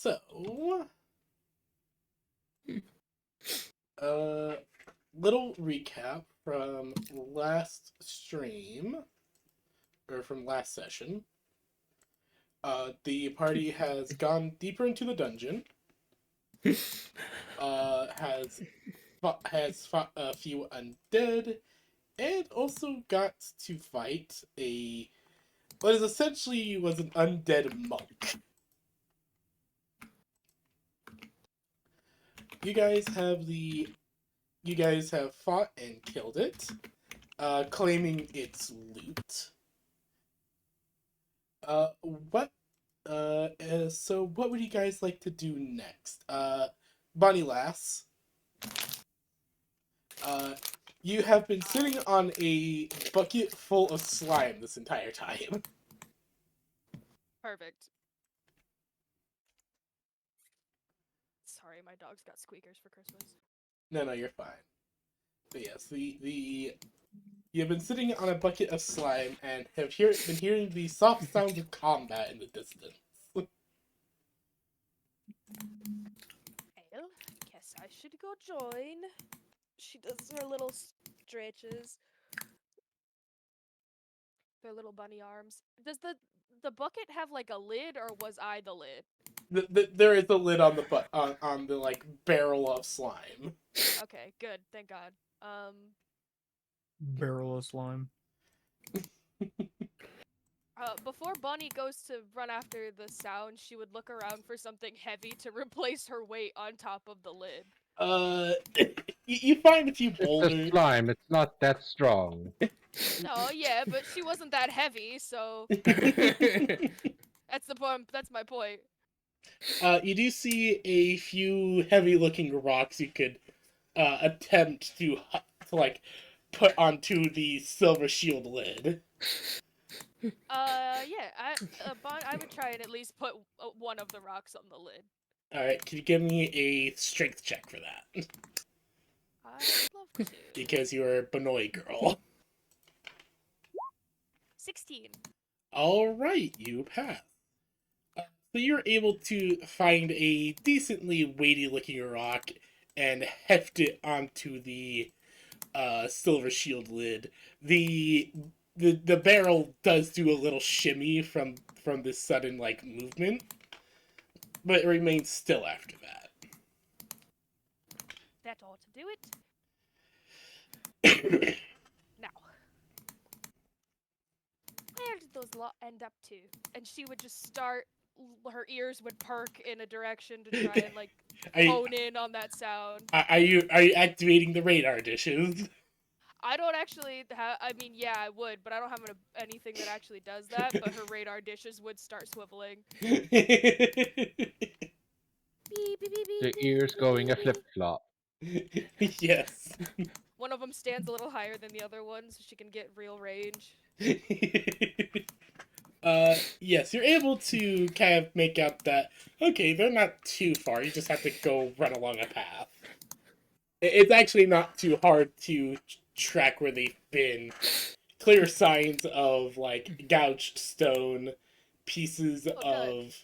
So, uh, little recap from last stream, or from last session. The party has gone deeper into the dungeon. Has fought a few undead, and also got to fight what is essentially was an undead monk. You guys have fought and killed it, claiming its loot. What so what would you guys like to do next? Bonnie Lass, you have been sitting on a bucket full of slime this entire time. Perfect. Sorry, my dog's got squeakers for Christmas. No, you're fine. But yes, you've been sitting on a bucket of slime and have been hearing the soft sounds of combat in the distance. Well, guess I should go join. She does her little stretches. Their little bunny arms. Does the bucket have like a lid, or was I the lid? There is a lid on on the like barrel of slime. Okay, good. Thank God. Barrel of slime. Before Bunny goes to run after the sound, she would look around for something heavy to replace her weight on top of the lid. You find a few It's boulders. a slime. It's not that strong. No, yeah, but she wasn't that heavy, so that's the point. That's my point. You do see a few heavy-looking rocks you could attempt to like put onto the silver shield lid. Yeah, I would try and at least put one of the rocks on the lid. All right, can you give me a strength check for that? I'd love to. Because you're a Benoit girl. 16. All right, you pass. So you're able to find a decently weighty-looking rock and heft it onto the silver shield lid. The barrel does do a little shimmy from this sudden like movement, but it remains still after that. That ought to do it. Now, where did those lot end up to? And she would just start. Her ears would perk in a direction to try and like hone in on that sound. Are you activating the radar dishes? I don't actually have. I mean, yeah, I would, but I don't have anything that actually does that. But her radar dishes would start swiveling. Beep, beep, beep, The beep, ears beep, going a beep, flip flop. Yes. One of them stands a little higher than the other one, so she can get real range. Yes, you're able to kind of make out that, okay, they're not too far, you just have to go run along a path. It's actually not too hard to track where they've been. Clear signs of, like, gouged stone, pieces of,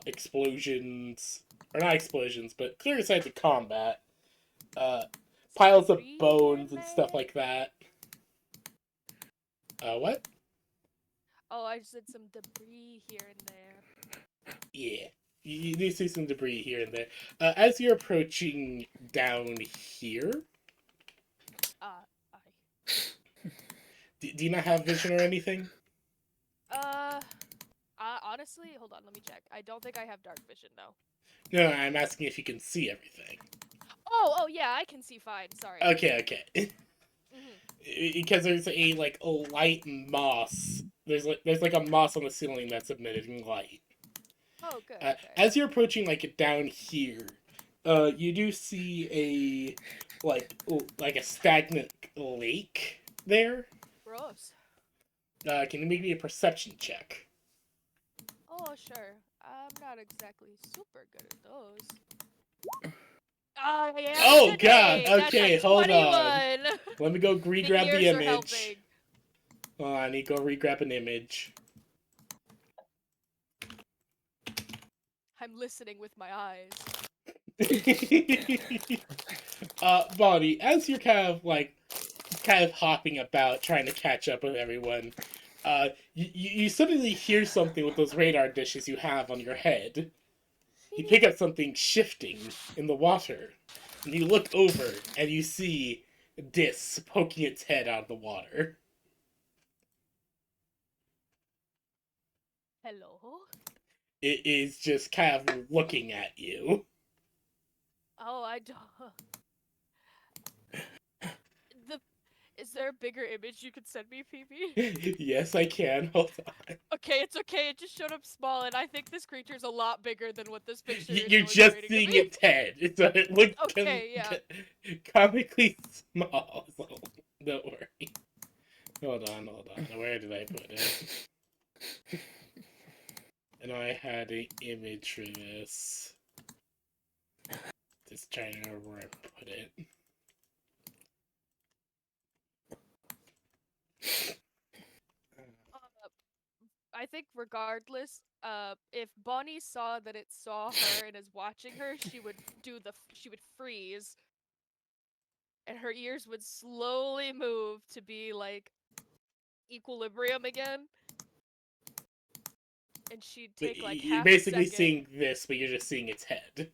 explosions, or not explosions, but clear signs of combat. Piles of bones and stuff like that. What? Oh, I said some debris here and there. Yeah. You do see some debris here and there. As you're approaching down here... Do you not have vision or anything? Honestly, hold on, let me check. I don't think I have dark vision, no. No, I'm asking if you can see everything. Oh, yeah, I can see fine, sorry. Okay. Because there's a light moss. There's like a moss on the ceiling that's emitting light. Oh, good. Okay. As you're approaching down here, you do see a stagnant lake there. Gross. Can you make me a perception check? Oh, sure. I'm not exactly super good at those. Yeah, oh god! That's Okay, a hold 21. on. Let me go re-grab the image. Helping. I need to go re-grab an image. I'm listening with my eyes. Bonnie, as you're kind of hopping about trying to catch up with everyone, you suddenly hear something with those radar dishes you have on your head. You pick up something shifting in the water, and you look over and you see Dis poking its head out of the water. Hello? It is just kind of looking at you. Oh, I don't. The is there a bigger image you could send me, Phoebe? Yes, I can. Hold on. Okay, it's okay. It just showed up small, and I think this creature's a lot bigger than what this picture is You're just illustrating of seeing me. its head. It looks Okay, yeah. comically small. So don't worry. Hold on, hold on. Where did I put it? And I had an image for this. Just trying to remember where I put it. Uh, I think regardless, if Bonnie saw that it saw her and is watching her, she would freeze, and her ears would slowly move to be like equilibrium again, and she'd But take like you're half a basically second. seeing this, but you're just seeing its head.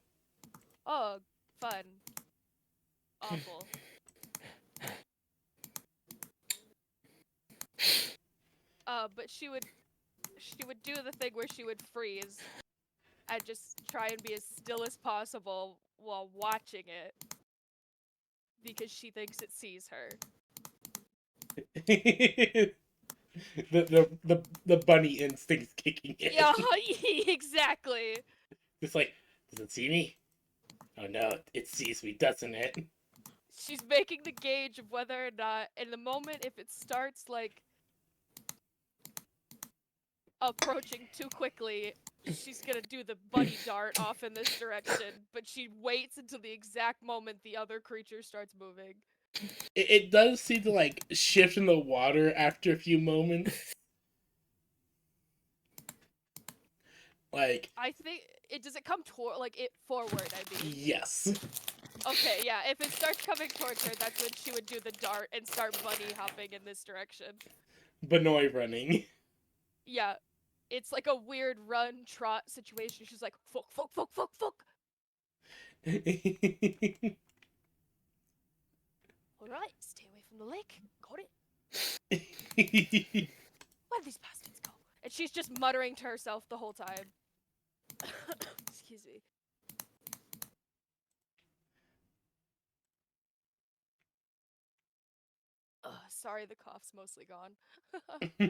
Oh, fun. Awful. But she would do the thing where she would freeze and just try and be as still as possible while watching it because she thinks it sees her. The bunny instinct's kicking in. Yeah, exactly. It's like, does it see me? Oh no, it sees me, doesn't it? She's making the gauge of whether or not, in the moment, if it starts like approaching too quickly, she's gonna do the bunny dart off in this direction, but she waits until the exact moment the other creature starts moving. It does seem to like shift in the water after a few moments. Like, I think it does it come toward like it forward, I mean. yes. Okay, yeah, if it starts coming towards her, that's when she would do the dart and start bunny hopping in this direction. Benoy running. Yeah. It's like a weird run trot situation. She's like, fuck, fuck, fuck, fuck, fuck. Alright, stay away from the lake. Got it. Where'd these bastards go? And she's just muttering to herself the whole time. Excuse me. Sorry, the cough's mostly gone.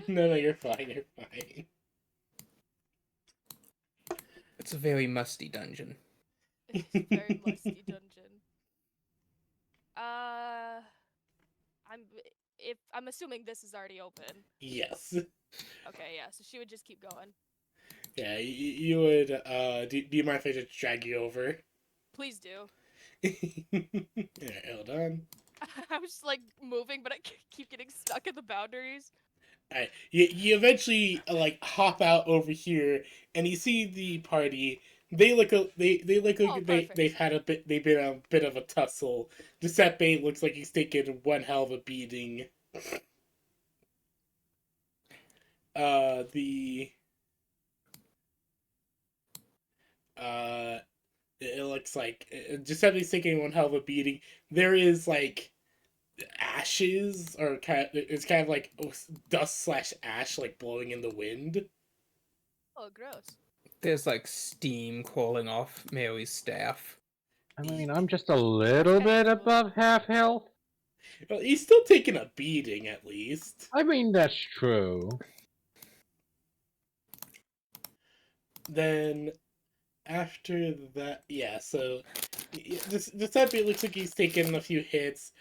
No, you're fine, you're fine. It's a very musty dungeon. It's a very musty dungeon. I'm I'm assuming this is already open. Yes. Okay, yeah, so she would just keep going. Yeah, you would, do you mind if I just drag you over? Please do. Yeah, hold on. I was just like moving, but I keep getting stuck in the boundaries. Alright, you eventually like hop out over here, and you see the party. They look Oh, like perfect. they've been a bit of a tussle. Giuseppe looks like he's taken one hell of a beating. The it looks like Giuseppe's taking one hell of a beating. There is like ashes, or it's kind of like dust slash ash like blowing in the wind. Oh, gross. There's like steam crawling off Mary's staff. I mean, I'm just a little bit Kinda cool. above half health. Well, he's still taking a beating at least. I mean, that's true. Then after that, yeah. So this time it looks like he's taken a few hits.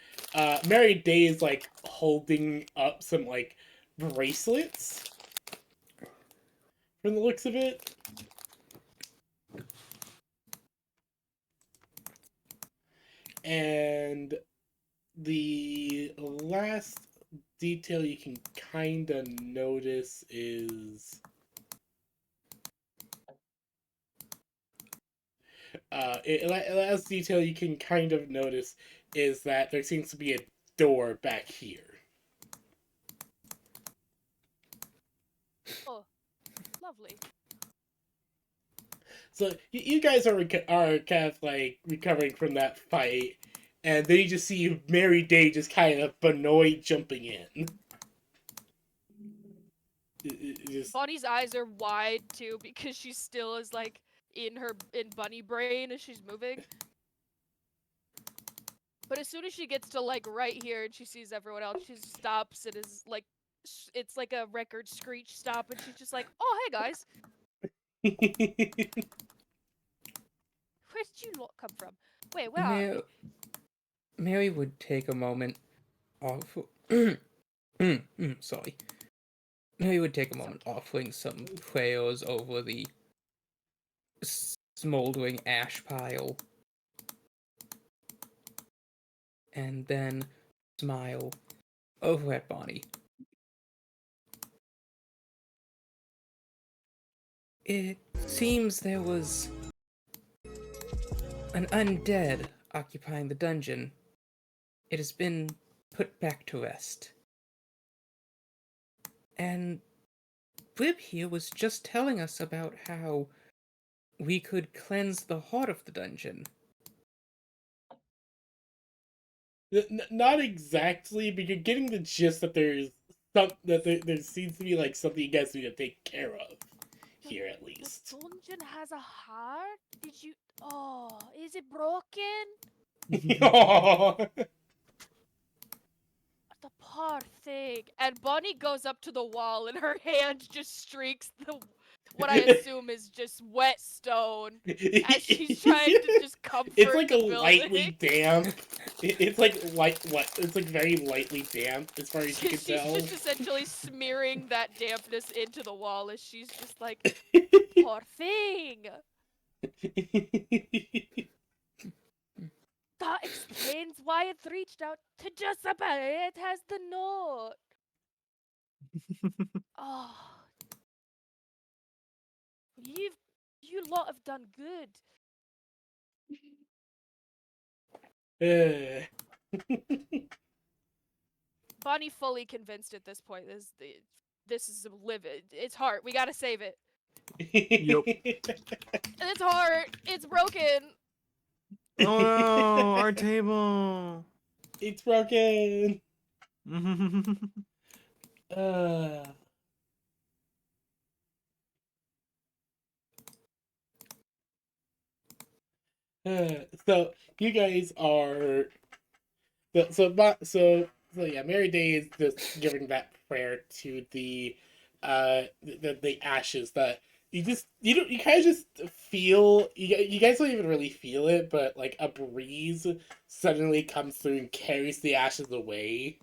Mary Day is like holding up some like bracelets from the looks of it. And the last detail you can kind of notice is last detail you can kind of notice is that there seems to be a door back here. Oh, lovely. So you guys are kind of like recovering from that fight, and then you just see Mary Day just kind of Benoit jumping in. Just Bonnie's eyes are wide too because she still is like in bunny brain as she's moving. But as soon as she gets to like right here and she sees everyone else, she stops and is like, it's like a record screech stop, and she's just like, "Oh, hey guys, where did you lot come from? Wait, where are we?" Mary would take a moment off. Sorry. Mary would take a moment offering some prayers over the smoldering ash pile. And then smile over at Bonnie. It seems there was an undead occupying the dungeon. It has been put back to rest. And Blib here was just telling us about how we could cleanse the heart of the dungeon. Not exactly, but you're getting the gist that there's there seems to be like something you guys need to take care of here at least. The dungeon has a heart? Did you? Oh, is it broken? Aw. The poor thing. And Bonnie goes up to the wall and her hand just streaks what I assume is just wet stone as she's trying to just comfort It's like the a building. lightly damp. It's like it's like very lightly damp as far as you can She's tell. just essentially smearing that dampness into the wall as she's just like, poor thing. That explains why it reached out to Giuseppe. It has the note. Oh, you lot have done good. Bonnie fully convinced at this point. This is livid. It's heart. We gotta save it. Yup. It's heart. It's broken. Oh no, our table. It's broken. Uh. So you guys are so yeah. Mary Day is just giving that prayer to the ashes that you kind of just feel you guys don't even really feel it, but like a breeze suddenly comes through and carries the ashes away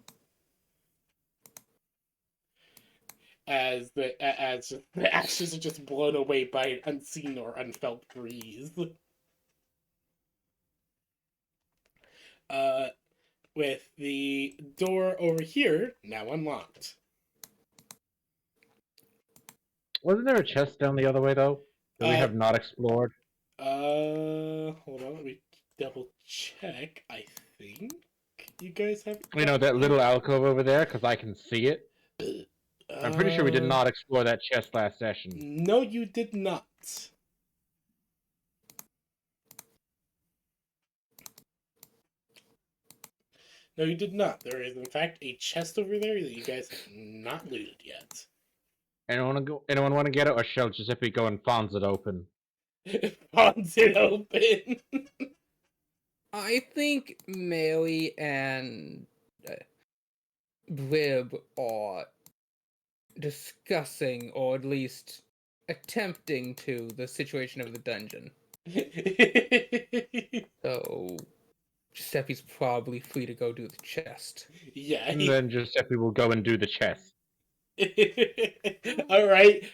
as the ashes are just blown away by an unseen or unfelt breeze. Uh, with the door over here now unlocked. Wasn't there a chest down the other way though that we Uh, have not explored? Hold on, let me double check. I think you guys have. You know that little alcove over there, because I can see it. I'm pretty sure we did not explore that chest last session. No, you did not. No, you did not. There is, in fact, a chest over there that you guys have not looted yet. Anyone want to get it, or shall Giuseppe go and fonz it open? Fonz it open. I think Mary and Blib are discussing, or at least attempting to, the situation of the dungeon. So Giuseppe's probably free to go do the chest. Yeah. And then Giuseppe will go and do the chest. All right.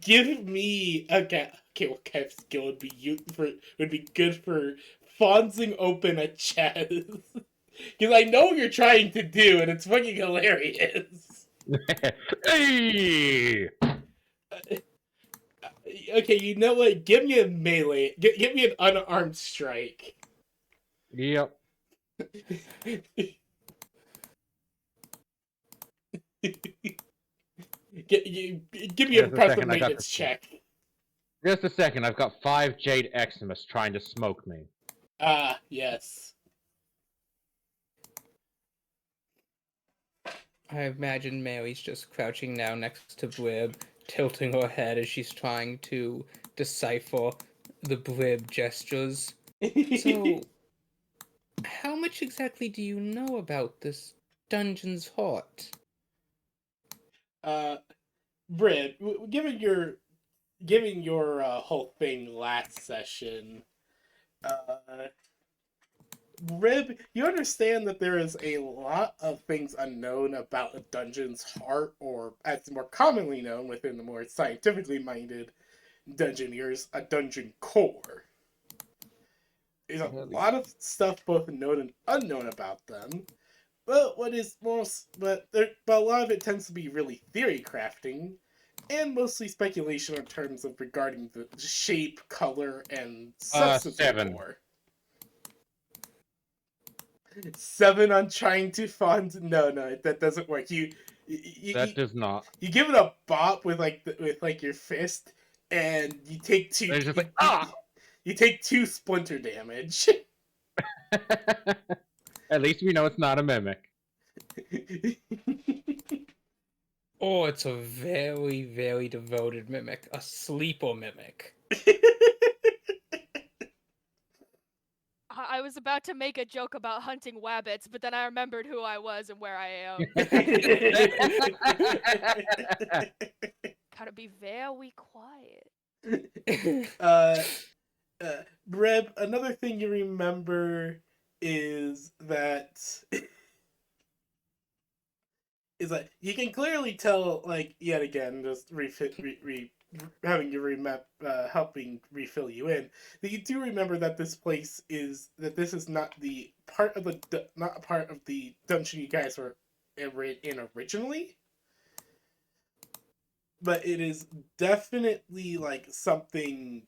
Give me okay. What kind of skill would be good for fonzing open a chest? Because I know what you're trying to do, and it's fucking hilarious. Hey! Okay, you know what? Give me a melee. Give me an unarmed strike. Yep. Give me a Just a impressive second, I got maintenance this. check. Just a second, I've got 5 Jade Eximus trying to smoke me. Ah, yes. I imagine Mary's just crouching now next to Blib, tilting her head as she's trying to decipher the Blib gestures. So, how much exactly do you know about this dungeon's heart? Britt, given your whole thing last session, Rib, you understand that there is a lot of things unknown about a dungeon's heart, or as more commonly known within the more scientifically minded dungeoneers, a dungeon core. There's a lot of stuff both known and unknown about them, but a lot of it tends to be really theory crafting, and mostly speculation in terms of regarding the shape, color, and substance of the 7. core. 7 on trying to fund? No, that doesn't work. That does not. You give it a bop with your fist, and you take two. It's just like, ah! You take 2 splinter damage. At least we know it's not a mimic. Oh, it's a very, very devoted mimic. A sleeper mimic. I was about to make a joke about hunting wabbits, but then I remembered who I was and where I am. Gotta be very quiet. Breb, another thing you remember is that you can clearly tell, like, yet again, just having you helping refill you in, that you do remember that this is not not a part of the dungeon you guys were in originally, but it is definitely like something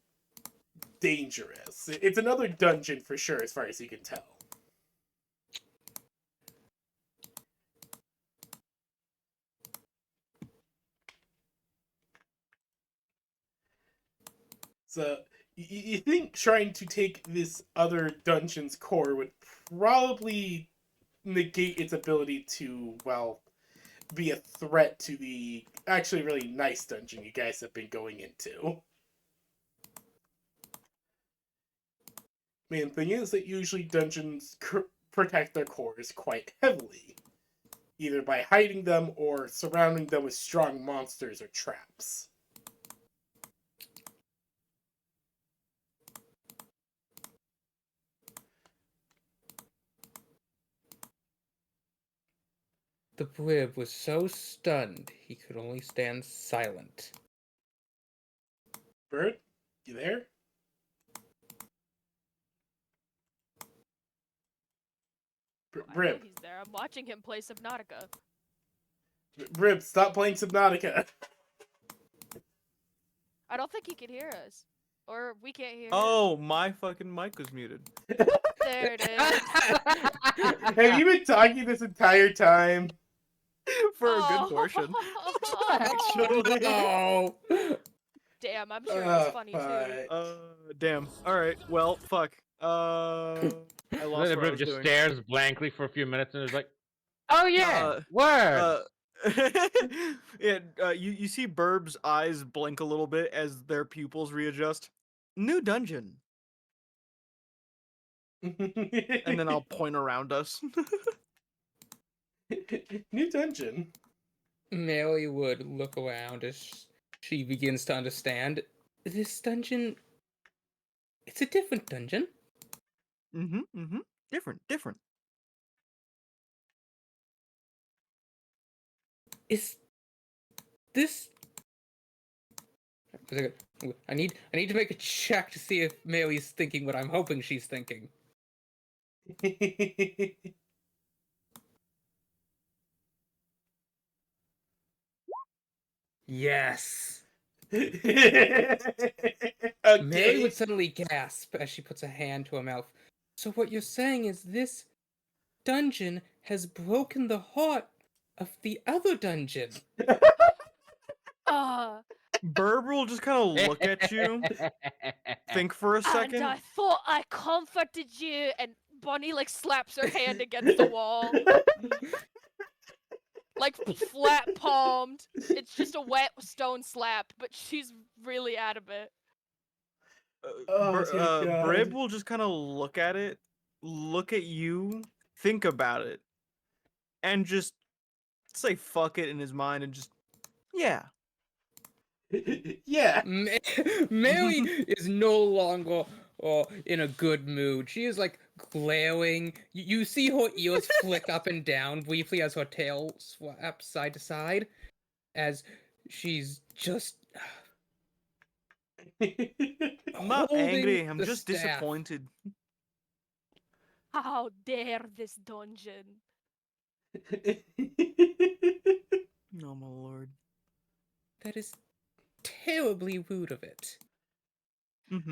dangerous. It's another dungeon for sure, as far as you can tell. So you think trying to take this other dungeon's core would probably negate its ability to, well, be a threat to the actually really nice dungeon you guys have been going into. Main thing is that usually dungeons protect their cores quite heavily, either by hiding them or surrounding them with strong monsters or traps. The Blib was so stunned he could only stand silent. Bird, you there? I know Brib, he's there. I'm watching him play Subnautica. Brib, stop playing Subnautica. I don't think he can hear us. Or we can't hear him. Oh, my fucking mic was muted. There it is. Have you been talking this entire time? For a good portion. Actually. Oh! Damn, I'm sure it was funny too. Fuck. Damn. Alright, well, fuck. I Then lost the what I Rib was just doing. stares blankly for a few minutes and is like, oh yeah, Uh, words! Yeah, you see Burb's eyes blink a little bit as their pupils readjust. New dungeon. And then I'll point around us. New dungeon. Mary would look around as she begins to understand. This dungeon... It's a different dungeon. Different. Is this... I need to make a check to see if Mary's thinking what I'm hoping she's thinking. Yes. Mary would Okay. suddenly gasp as she puts a hand to her mouth. So what you're saying is this dungeon has broken the heart of the other dungeon. Uh, Burb will just kind of look at you, think for a and second. I thought I comforted you. And Bonnie like slaps her hand against the wall, like flat palmed. It's just a wet stone slap, but she's really adamant. Oh, dear Brib God. will just kind of look at it, look at you, think about it, and just say fuck it in his mind and just, yeah. Yeah. Mary is no longer in a good mood. She is like glaring. You see her ears flick up and down briefly as her tail swaps side to side, as she's just I'm not holding angry, I'm the just staff. disappointed. How dare this dungeon? Oh my lord. That is terribly rude of it.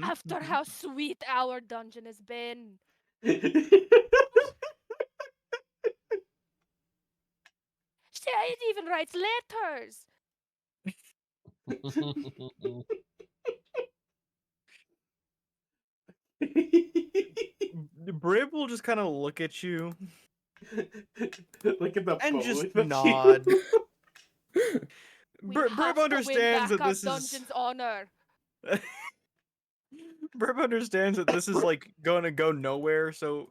After how sweet our dungeon has been. It even writes letters. Brib will just kind of look at you Look at the and both just of you. nod. We Brib have to win understands back that our this is. dungeon's honor. Brib understands that this is like going to go nowhere, so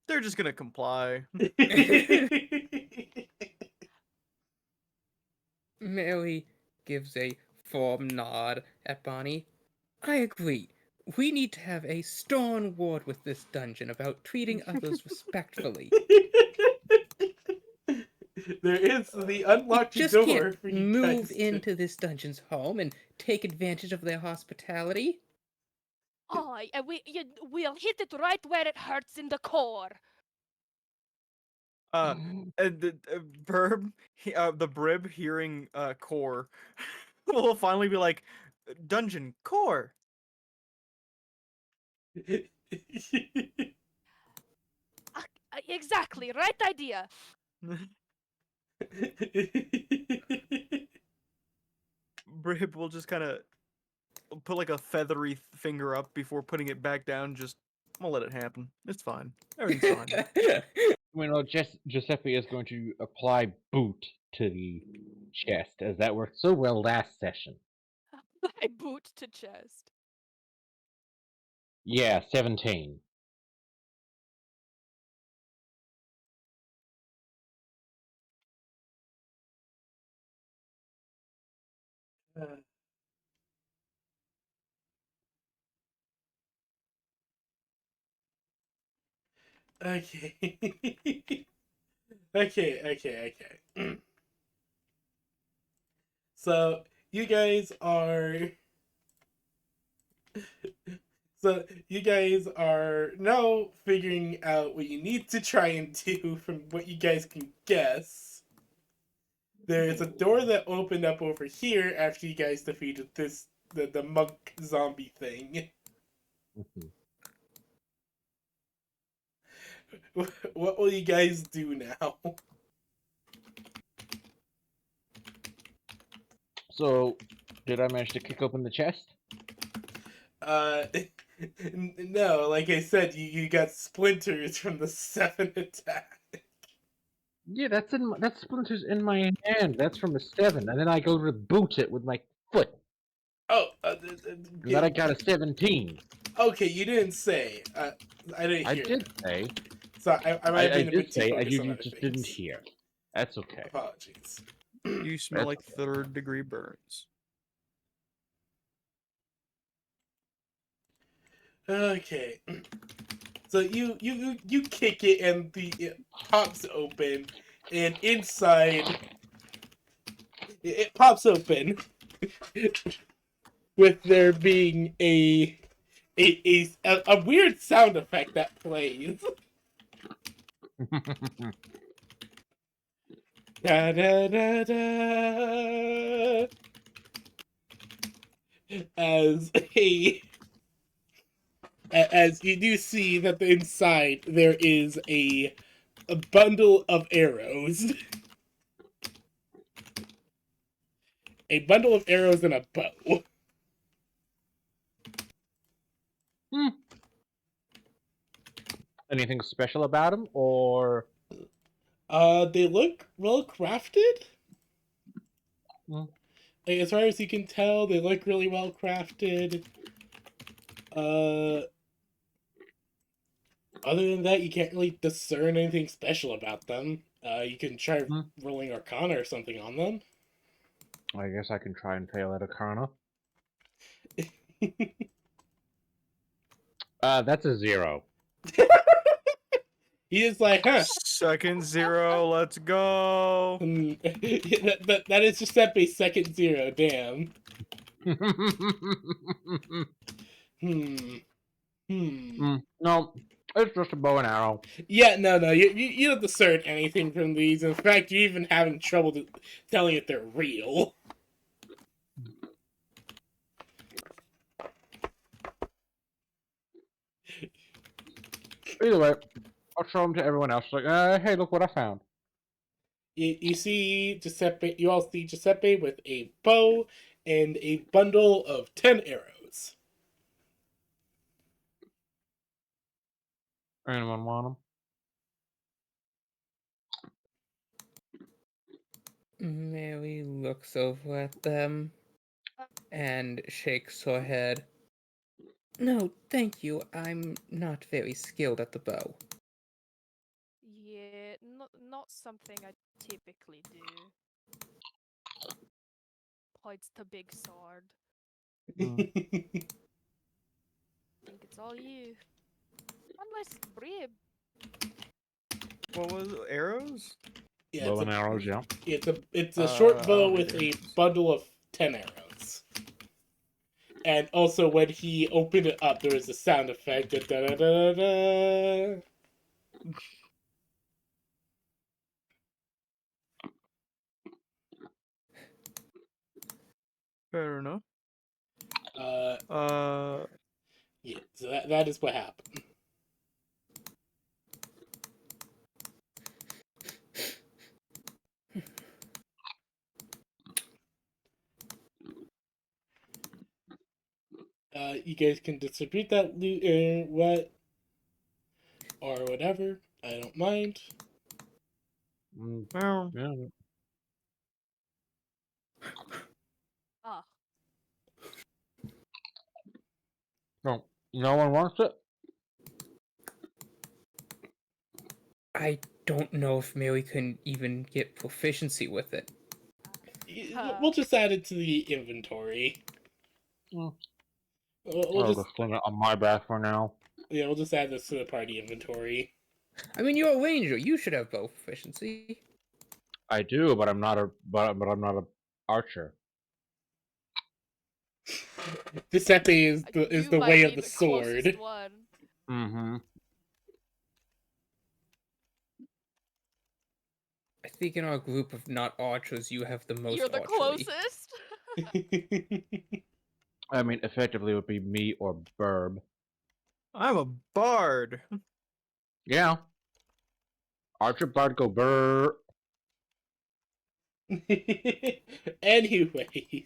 they're just gonna comply. Mary gives a firm nod at Bonnie. I agree. We need to have a stern word with this dungeon about treating others respectfully. There is the We unlocked just door can't for you move guys to. into this dungeon's home and take advantage of their hospitality. Aye, and we'll hit it right where it hurts in the core. And the the Brib hearing core will finally be like, dungeon core. Exactly, right idea. Brib will just kind of put like a feathery finger up before putting it back down. Just, I'm gonna let it happen. It's fine. Everything's fine. Well, Giuseppe is going to apply boot to the chest, as that worked so well last session. I boot to chest. Yeah, 17. Okay. Okay. So you guys are. So you guys are now figuring out what you need to try and do from what you guys can guess. There's a door that opened up over here after you guys defeated the monk zombie thing. Mhm. What will you guys do now? So, did I manage to kick open the chest? Uh, no, like I said, you got splinters from the 7 attack. Yeah, that's splinters in my hand. That's from a 7, and then I go to boot it with my foot, Oh, and then I got a 17. okay, you didn't say. I didn't I hear did that. say. So I might have I been a did bit too say. focused on You other just things. didn't hear. That's okay. Apologies. You smell That's like third-degree burns. Okay. So you kick it and it pops open, and inside it pops open with there being a weird sound effect that plays. Da da da da. as as you do see that inside there is a bundle of arrows. A bundle of arrows and a bow. Hmm. Anything special about them, or They look well crafted. Hmm. Like, as far as you can tell, they look really well crafted. Uh, Other than that, you can't really discern anything special about them. You can try Hmm. rolling Arcana or something on them. I guess I can try and fail at Arcana. That's a 0. He is like, huh? Second 0, let's go. That is Giuseppe's second 0. Damn. Hmm. Hmm. No, it's just a bow and arrow. Yeah, no. You don't discern anything from these. In fact, you're even having trouble telling if they're real. Either way, I'll show them to everyone else. Like, hey, look what I found. You see Giuseppe. You all see Giuseppe with a bow and a bundle of 10 arrows. Anyone want them? Mary looks over at them and shakes her head. No, thank you. I'm not very skilled at the bow. Yeah, not something I typically do. Points to big sword. Think it's all you. Unless Brib. What was it? Arrows? Yeah, Bow and arrows, yeah. it's a short I bow don't with need a arrows. bundle of 10 arrows. And also, when he opened it up, there was a sound effect. Da, da, da, da, da. Fair enough. Uh, Uh, yeah, so that is what happened. You guys can distribute that loot or whatever. I don't mind. well, Yeah. Ah, No, no one wants it. I don't know if Mary can even get proficiency with it. We'll just add it to the inventory. Mm. We'll I'll just just fling it on my back for now. yeah, we'll just add this to the party inventory. I mean, you're a ranger. You should have bow proficiency. I do, but I'm not a I'm not a archer. Giuseppe is you the might way of be the the closest sword. one. Mm-hmm. I think in our group of not archers, you have the most You're the archery. closest. I mean, effectively, it would be me or Burb. I'm a bard. Yeah. Archer, bard, go burr. Anyways,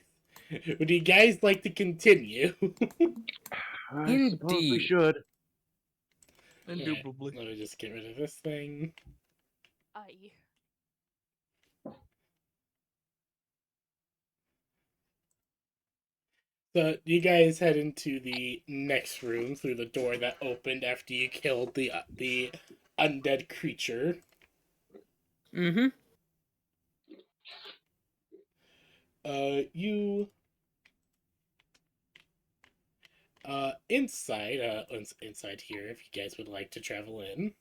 would you guys like to continue? I suppose we Indeed. should. Indubitably. Let me just get rid of this thing. Aye. So you guys head into the next room through the door that opened after you killed the undead creature. Mm-hmm. You inside inside here if you guys would like to travel in.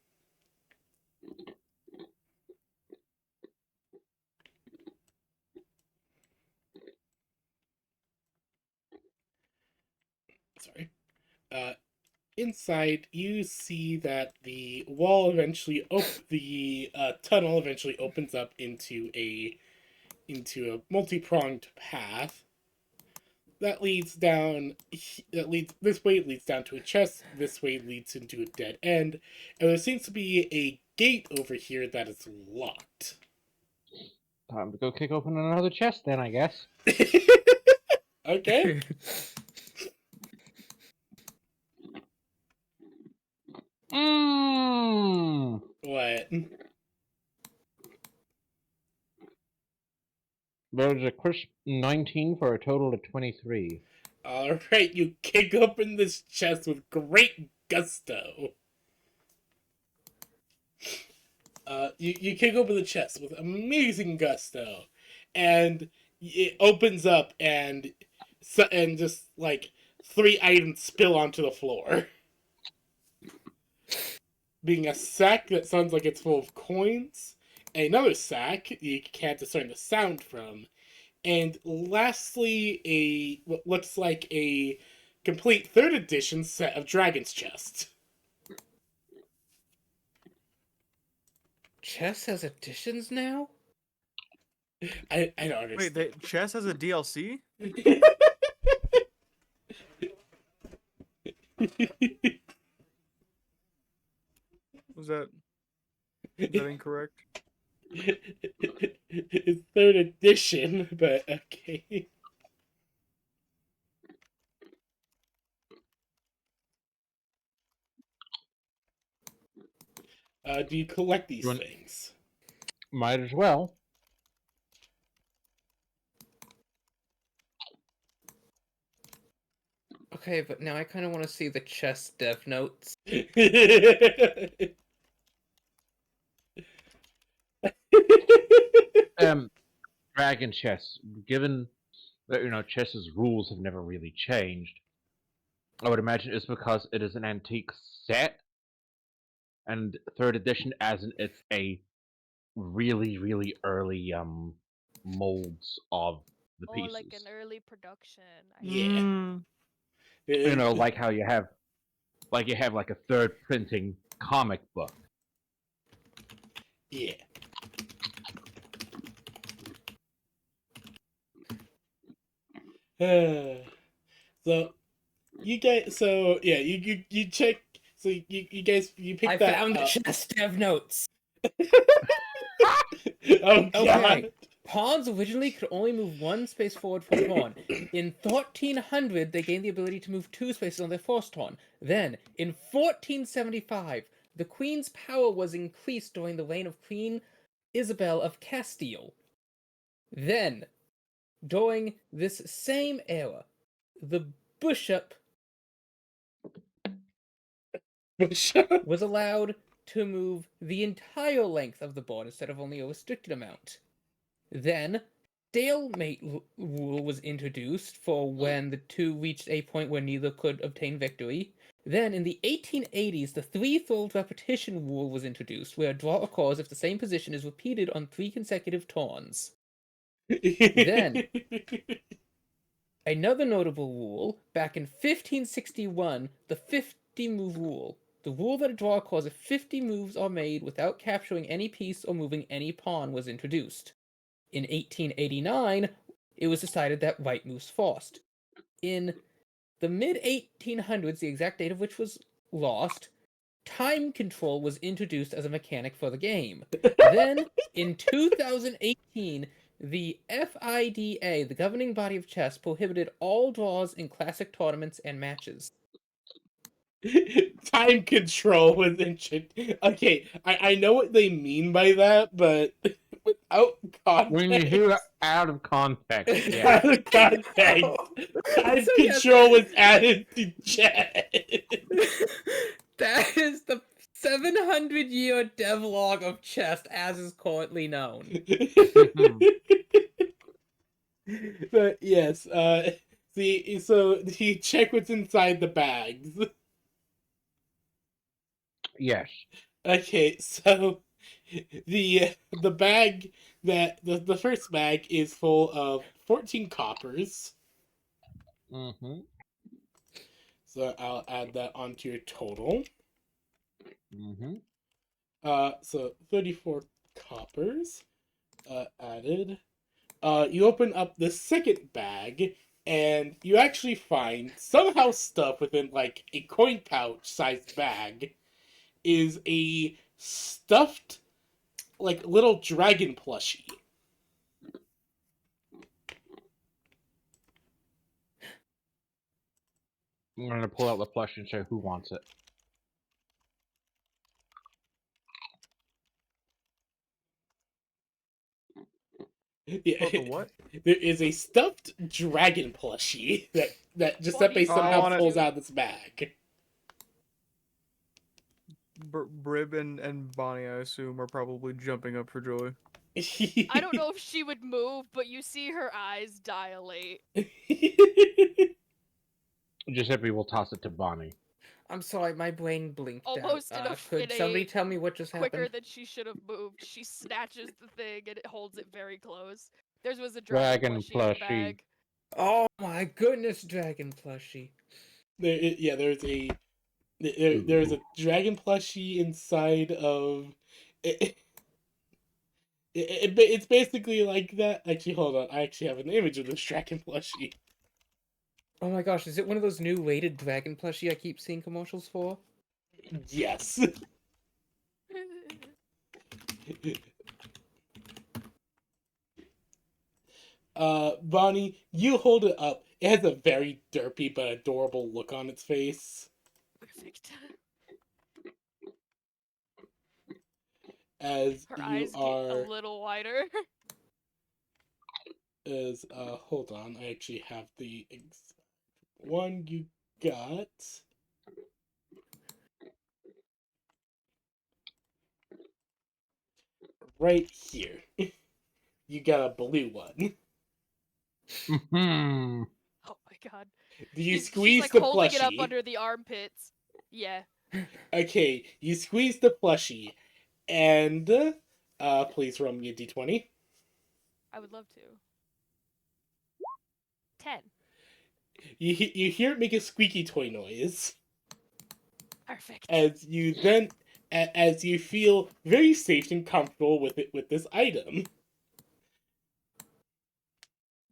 Sorry. Uh Inside, you see that the wall the tunnel eventually opens up into a multi-pronged path. that leads down. This way leads down to a chest. This way leads into a dead end, and there seems to be a gate over here that is locked. Time to go kick open another chest then, I guess. Okay. Mmm. What? There's a crisp 19 for a total of 23. All right, you kick open this chest with great gusto. You kick open the chest with amazing gusto, and it opens up, and just like 3 items spill onto the floor. Being a sack that sounds like it's full of coins, another sack you can't discern the sound from, and lastly what looks like a complete 3rd edition set of Dragon's Chest. Chess has additions now? I don't Wait, understand. chess has a DLC? Was that incorrect? It's 3rd edition, but okay. Do you collect these Run- things? Might as well. Okay, but now I kind of want to see the chess dev notes. Dragon chess. Given that chess's rules have never really changed, I would imagine it's because it is an antique set, and 3rd edition, as in it's a really, really early molds of the Oh, pieces. like an early production. Yeah. Mm, Like how you have like a 3rd printing comic book. Yeah. So you guys, you check. So you guys pick I that found the up. chess dev notes. Oh god. Okay. Pawns originally could only move 1 space forward per pawn. In 1300, they gained the ability to move 2 spaces on their first turn. Then, in 1475, the queen's power was increased during the reign of Queen Isabel of Castile. Then, during this same era, the bishop was allowed to move the entire length of the board instead of only a restricted amount. Then, stalemate rule was introduced for when the two reached a point where neither could obtain victory. Then, in the 1880s, the 3-fold repetition rule was introduced, where a draw occurs if the same position is repeated on 3 consecutive turns. Then, another notable rule, back in 1561, the 50-move rule. The rule that a draw occurs if 50 moves are made without capturing any piece or moving any pawn was introduced. In 1889, it was decided that white moves first. In the mid-1800s, the exact date of which was lost, time control was introduced as a mechanic for the game. Then, in 2018, the FIDA, the governing body of chess, prohibited all draws in classic tournaments and matches. Time control was introduced. Okay, I know what they mean by that, but without context. When you hear it out of context, yeah. Out of context. Time So, yes. control was added to chess. That is the 700-year devlog of chess as is currently known. But yes, so you check what's inside the bags. Yes. Okay, so the bag that the first bag is full of 14 coppers. Mm-hmm. So I'll add that onto your total. Mm-hmm. So 34 coppers added. You open up the second bag, and you actually find somehow stuffed within like a coin pouch sized bag is a stuffed like little dragon plushie. I'm gonna pull out the plush and say who wants it. Yeah, What the what? there is a stuffed dragon plushie that Giuseppe Bonnie, somehow I want it. pulls out of this bag. Brib and Bonnie, I assume, are probably jumping up for joy. I don't know if she would move, but you see her eyes dilate. Giuseppe will toss it to Bonnie. I'm sorry, my brain blinked Almost out. in a Could somebody tell me what just quicker happened? than she should have moved. She snatches the thing and it holds it very close. Theirs was a Dragon dragon plushie in the plushie. bag. Oh my goodness, dragon plushie. There's a dragon plushie inside of it's basically like that. Actually, hold on. I actually have an image of this dragon plushie. Oh my gosh, is it one of those new weighted dragon plushie I keep seeing commercials for? Yes. Bonnie, you hold it up. It has a very derpy but adorable look on its face. Perfect. As Her you eyes get a are little wider. hold on, I actually have the one you got. Right here. You got a blue one. Hmm. Oh my god. Do you She's squeeze like the holding it up plushie? under the armpits. Yeah. Okay, you squeeze the plushie, and please roll me a d20. I would love to. 10. You hear it make a squeaky toy noise Perfect. as you then as you feel very safe and comfortable with this item.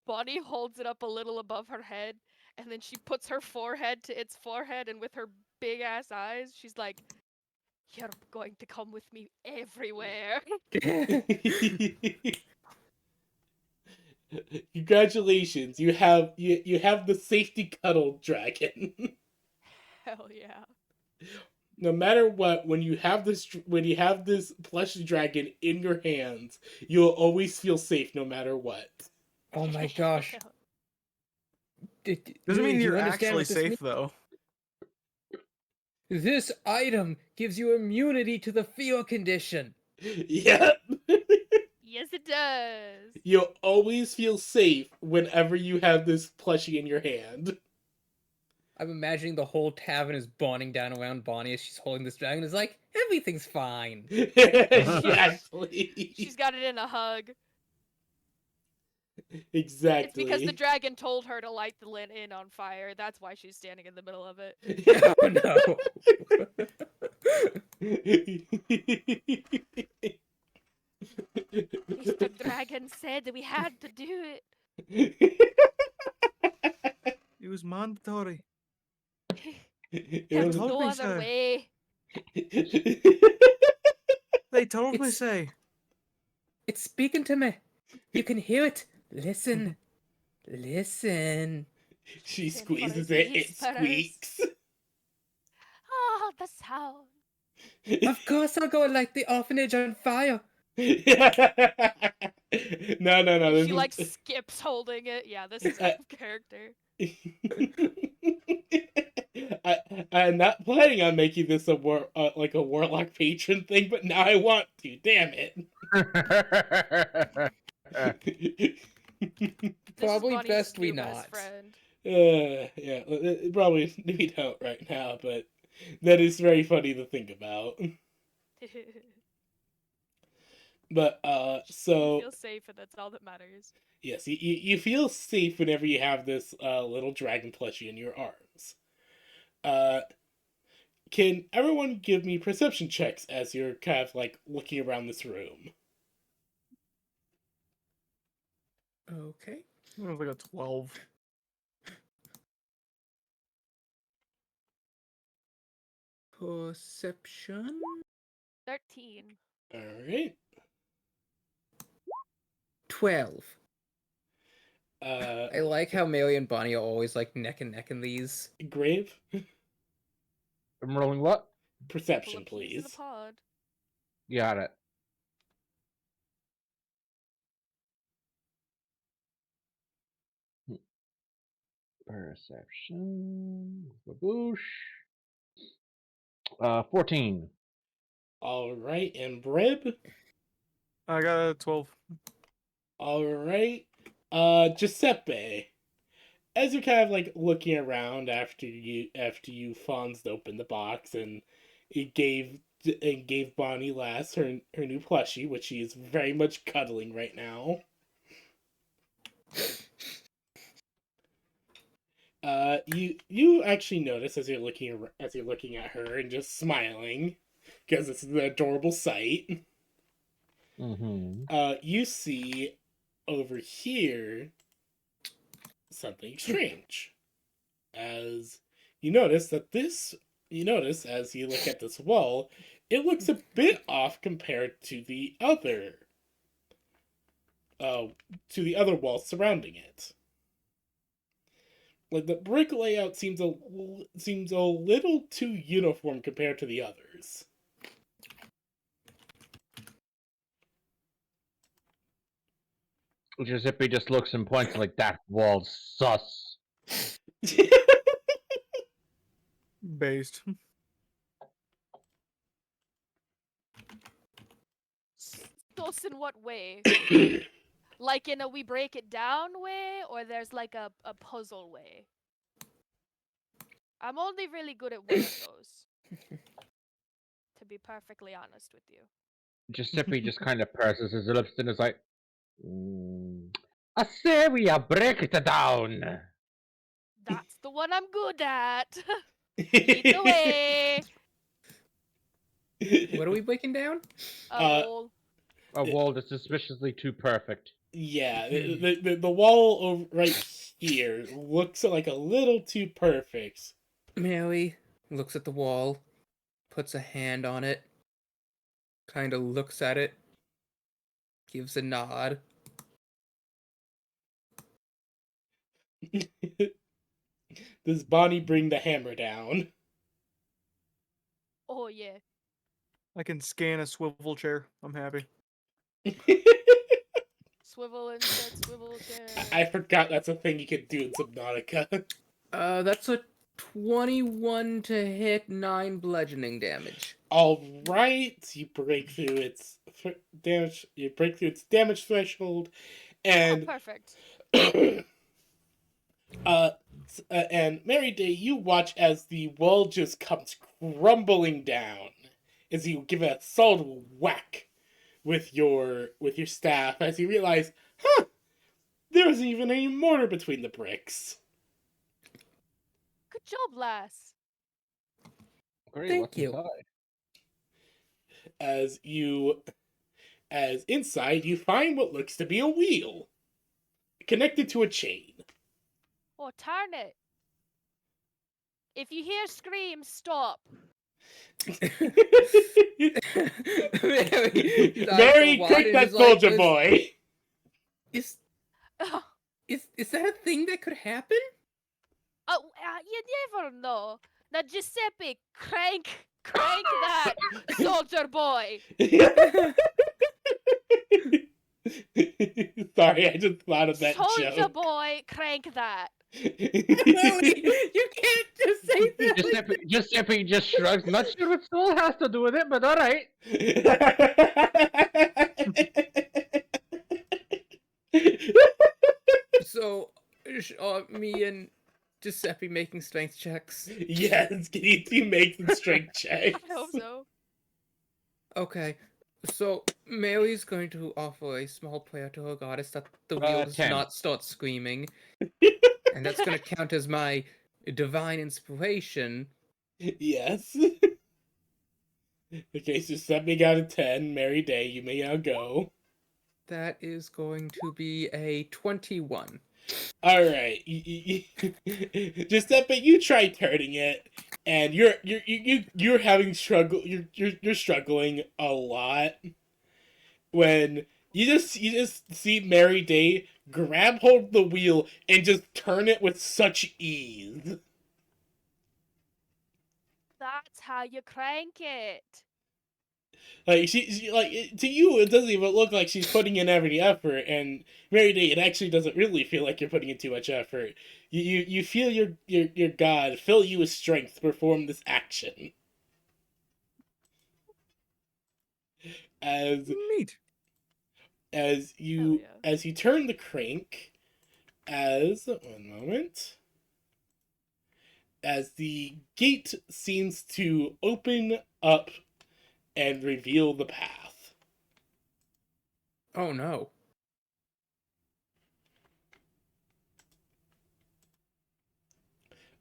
Bonnie holds it up a little above her head, and then she puts her forehead to its forehead, and with her big ass eyes, she's like, "You're going to come with me everywhere." Congratulations, you have the safety cuddle dragon. Hell yeah. No matter what, when you have this plush dragon in your hands, you'll always feel safe no matter what. Oh my gosh. Doesn't mean Do you you're understand actually what this safe means? though. This item gives you immunity to the fear condition. Yep. Yes, it does. You'll always feel safe whenever you have this plushie in your hand. I'm imagining the whole tavern is bonding down around Bonnie as she's holding this dragon. It's like, everything's fine. Exactly. She's got it in a hug. Exactly. It's because the dragon told her to light the lantern on fire. That's why she's standing in the middle of it. Oh no. Mr. Dragon said that we had to do it. It was mandatory. It There was- was no me other so. way. They told me It's- so. It's speaking to me. You can hear it. Listen. Listen. She Said for squeezes his it, it whispers. squeaks. Ah, the sound. Of course I'll go and light the orphanage on fire. No. She This like is... skips holding it. Yeah, this is Uh, out of character. I'm not planning on making this a like a warlock patron thing, but now I want to. Damn it. This Probably is Bonnie's best we new best not. friend. Yeah, probably we don't right now, but that is very funny to think about. But You so feel safe, and that's all that matters. yes, you feel safe whenever you have this little dragon plushie in your arms. Can everyone give me perception checks as you're kind of like looking around this room? Okay. It was like a 12. Perception. 13. All right. 12. Uh, I like how Mary and Bonnie are always like neck and neck in these. Grave, I'm rolling what? Couple perception, of peas in a please. pod. Got it. Perception. Baboosh. 14. All right, and Brib. I got a 12. All right. Giuseppe. As you're kind of like looking around after you fonzed open the box and it gave Bonnie Lass her new plushie, which she is very much cuddling right now. You actually notice as you're looking at her and just smiling because it's an adorable sight. Mm-hmm. You see over here something strange as you notice as you look at this wall, it looks a bit off compared uh to the other walls surrounding it. Like the brick layout seems a little too uniform compared to the others. Giuseppe just looks and points like that wall's sus. Based. Sus in what way? Like in a we break it down way, or there's like a puzzle way? I'm only really good at one of those. To be perfectly honest with you. Giuseppe just kind of purses his lips and is like, I say we break it down. That's the one I'm good at. Lead the way. What are we breaking down? A wall. A wall that's suspiciously too perfect. Yeah, the wall over right here looks like a little too perfect. Mary looks at the wall, puts a hand on it, kind of looks at it, gives a nod. Does Bonnie bring the hammer down? Oh yeah. I can scan a swivel chair. I'm happy. Swivel and said swivel chair. I forgot that's a thing you could do in Subnautica. That's a 21 to hit, 9 bludgeoning damage. All right, you break through its damage. You break through its damage threshold, Oh, and perfect. and Mary Day, you watch as the wall just comes crumbling down as you give it a solid whack with your staff as you realize, there isn't even any mortar between the bricks. Good job, lass. Great, Thank what's you. inside? As inside you find what looks to be a wheel connected to a chain. Oh, turn it. If you hear screams, stop. Very quick, that soldier boy. Is that a thing that could happen? You never know. Now, Giuseppe, crank that soldier boy. Sorry, I just thought of that Soldier joke. boy, crank that. Mary, you can't just say that. Giuseppe just shrugs. Not sure what soul has to do with it, but all right. So, me and Giuseppe making strength checks. Yes, can you make some strength checks? I hope so. Okay, so Mary's going to offer a small prayer to her goddess that the wheel does 10. not start screaming. And that's going to count as my divine inspiration. Yes. Okay, so 7 out of 10. Mary Day, you may now go. That is going to be a 21. Alright. Giuseppe, you try turning it, and you're having struggle. You're struggling a lot when you just see Mary Day grab hold of the wheel and just turn it with such ease. That's how you crank it. Like she like to you, it doesn't even look like she's putting in any effort, and Mary Day, it actually doesn't really feel like you're putting in too much effort. You feel your God fill you with strength to perform this action as Neat. Hell yeah. as you turn the crank. As one moment, as the gate seems to open up and reveal the path. Oh no.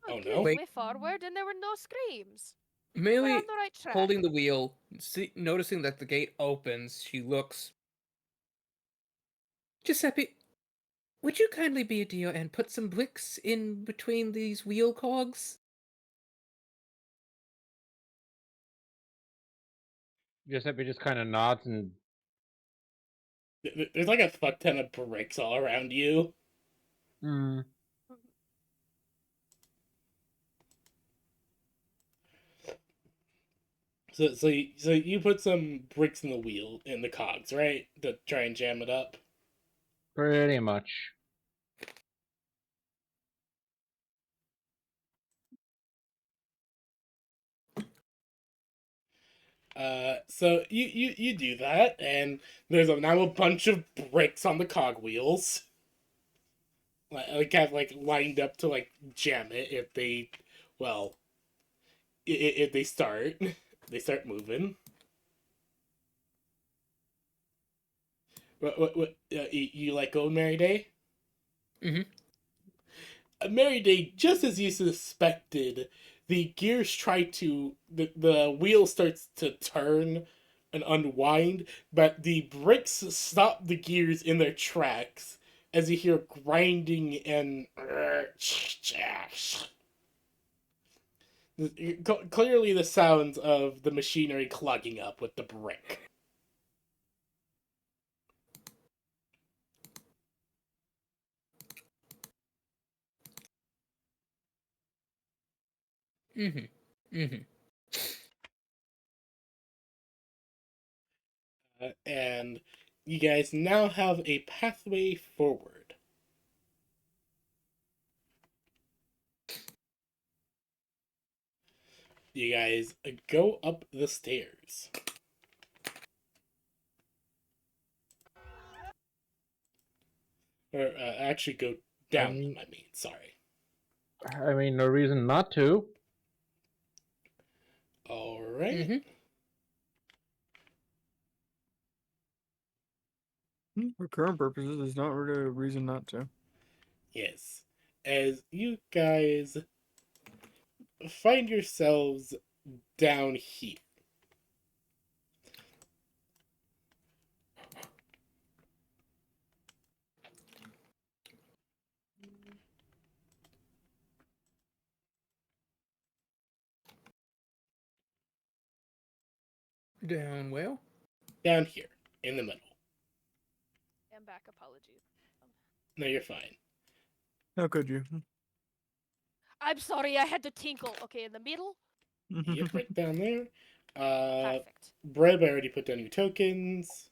Oh Good. no! Wait. Way forward, and there were no screams. We're on Merely the right track. holding the wheel, noticing that the gate opens, she looks. Giuseppe, would you kindly be a dear and put some bricks in between these wheel cogs? Giuseppe just kind of nods and There's like a fuck ton of bricks all around you. mm, So you put some bricks in the wheel in the cogs, right, to try and jam it up. pretty much. So you do that, and there's now a bunch of bricks on the cog wheels. Like have like lined up to like jam it if they, well, if they start, they start moving. What you let go, Mary Day? Mm-hmm. Mary Day, just as you suspected, the gears try to the wheel starts to turn and unwind, but the bricks stop the gears in their tracks as you hear grinding and clearly the sounds of the machinery clogging up with the brick. Mm-hmm. Mm-hmm. And you guys now have a pathway forward. You guys go up the stairs. Or actually go down them, I mean, sorry. I mean, no reason not to. Alright. Mm-hmm. For current purposes, there's not really a reason not to. Yes. As you guys find yourselves down here. Down well. Down here, in the middle. And back apologies. No, you're fine. How could you? I'm sorry, I had to tinkle. Okay, in the middle? Yep, right down there. Perfect. Breb, I already put down your tokens.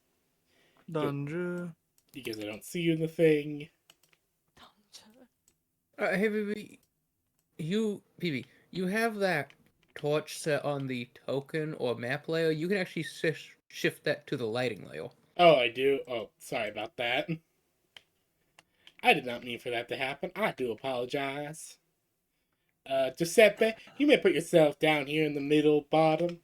Dungeon. Because I don't see you in the thing. Hey, PB, you have that torch set on the token or map layer. You can actually shift that to the lighting layer. Oh, I do? Oh, sorry about that. I did not mean for that to happen. I do apologize. Giuseppe, you may put yourself down here in the middle bottom.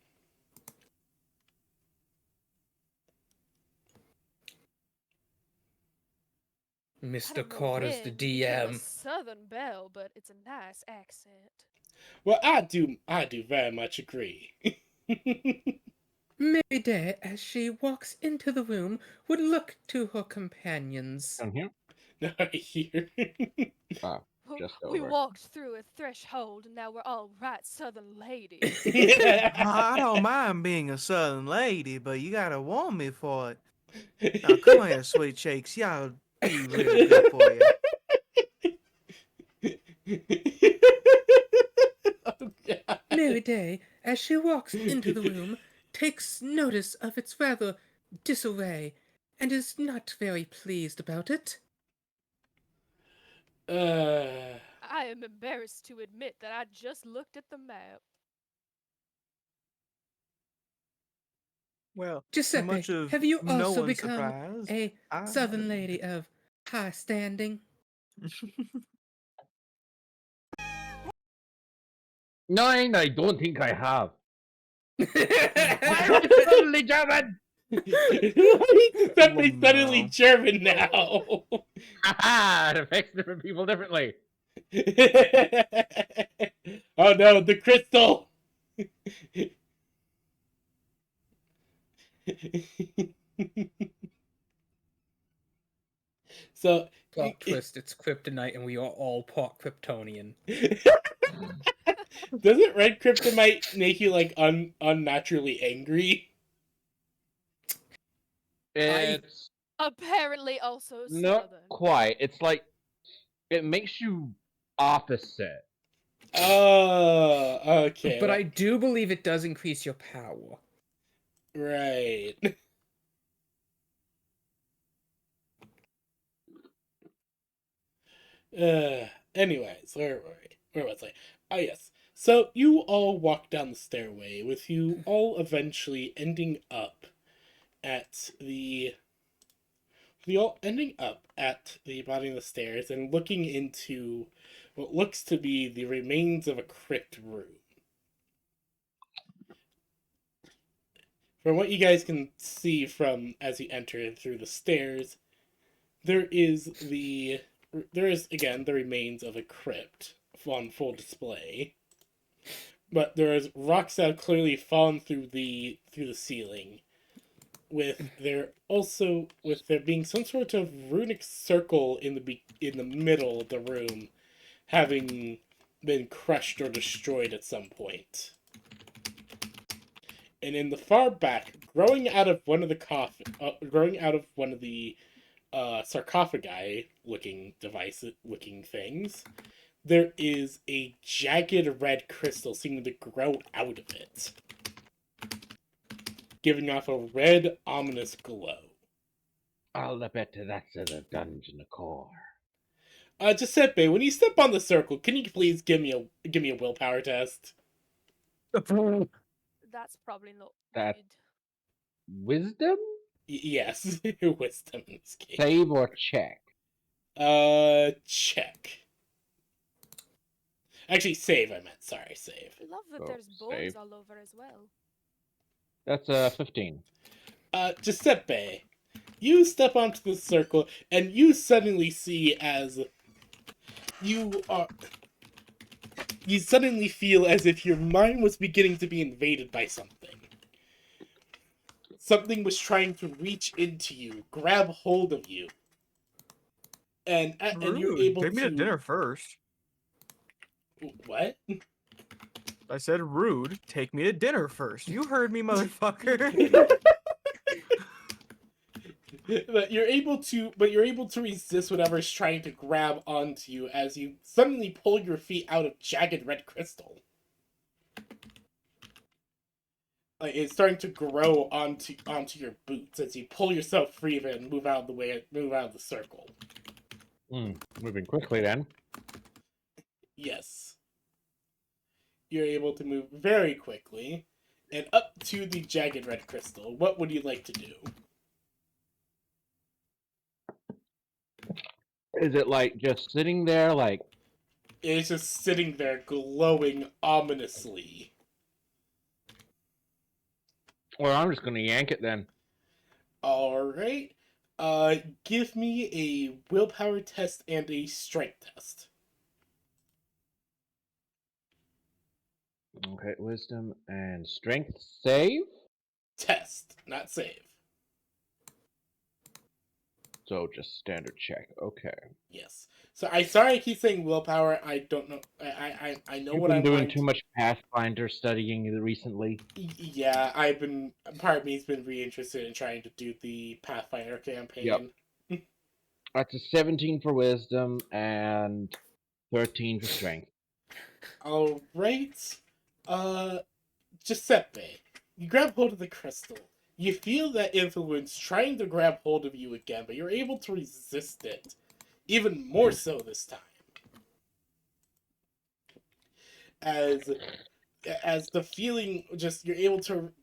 I Mr. don't know Carter's the when you became a DM. Southern belle, but it's a nice accent. Well, I do very much agree. Mary Day, as she walks into the room, would look to her companions. Down here. Not here. Ah. just we over. walked through a threshold and now we're all right southern ladies. I don't mind being a southern lady, but you gotta warn me for it. Now come here, sweet cheeks. Y'all be real good for you. Oh, God. Mary Day, as she walks into the room, takes notice of its rather disarray, and is not very pleased about it. I am embarrassed to admit that I just looked at the map. Well, to Giuseppe, much of have you no also one's become surprise, a I southern lady of high standing? Nine, I don't think I have. Giuseppe, Suddenly German! Giuseppe suddenly no. German now. Haha! It affects different people differently. Oh no, the crystal. So plot twist, it's kryptonite and we are all part Kryptonian. doesn't red kryptonite make you like unnaturally angry? It's Apparently also not southern. quite. It's like it makes you opposite. Oh, okay. But I do believe it does increase your power. Right. Anyways, where was I? Ah, yes. So you all walk down the stairway, with you all eventually ending up at the bottom of the stairs and looking into what looks to be the remains of a crypt room. From what you guys can see from as you enter through the stairs, there is again the remains of a crypt on full display. But there is rocks that have clearly fallen through the ceiling, with there being some sort of runic circle in the middle of the room, having been crushed or destroyed at some point. And in the far back, growing out of one of the sarcophagi looking things, there is a jagged red crystal seeming to grow out of it, giving off a red, ominous glow. I'll bet that's the dungeon core. Giuseppe, when you step on the circle, can you please give me a willpower test? That's probably not That- good. Wisdom? Yes, wisdom in this case. Save or check? Check. Actually, save. I meant sorry, save. I love that Oh, there's bones save. all over as well. That's 15. Giuseppe, you step onto the circle, and you suddenly see as you are. You suddenly feel as if your mind was beginning to be invaded by something. Something was trying to reach into you, grab hold of you, and you're Rude. able Take me to to. dinner first. What? I said rude. Take me to dinner first. You heard me, motherfucker. But you're able to resist whatever's trying to grab onto you as you suddenly pull your feet out of jagged red crystal. Like it's starting to grow onto your boots as you pull yourself free of it and move out of the circle. Moving quickly then. Yes. You're able to move very quickly and up to the jagged red crystal. What would you like to do? Is it like just sitting there like It's just sitting there glowing ominously. or I'm just gonna yank it then. Alright. Give me a willpower test and a strength test. Okay, wisdom and strength save. Test, not save. So just standard check. Okay. Yes. So I sorry I keep saying willpower. I don't know. I know You've what been I'm doing going too much Pathfinder studying recently. Yeah, I've been. Part of me's been reinterested in trying to do the Pathfinder campaign. That's a 17 for wisdom and 13 for strength. All right. Giuseppe, you grab hold of the crystal. You feel that influence trying to grab hold of you again, but you're able to resist it. Even more so this time. As the feeling just you're able to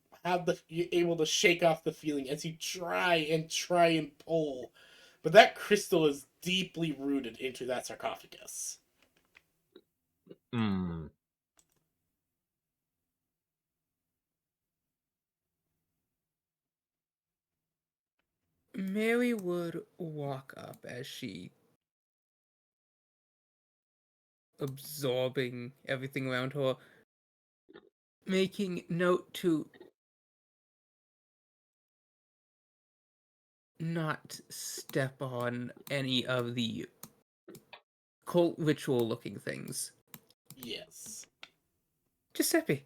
shake off the feeling as you try and pull. But that crystal is deeply rooted into that sarcophagus. Hmm. Mary would walk up as she absorbing everything around her, making note to not step on any of the cult ritual looking things. Yes. Giuseppe,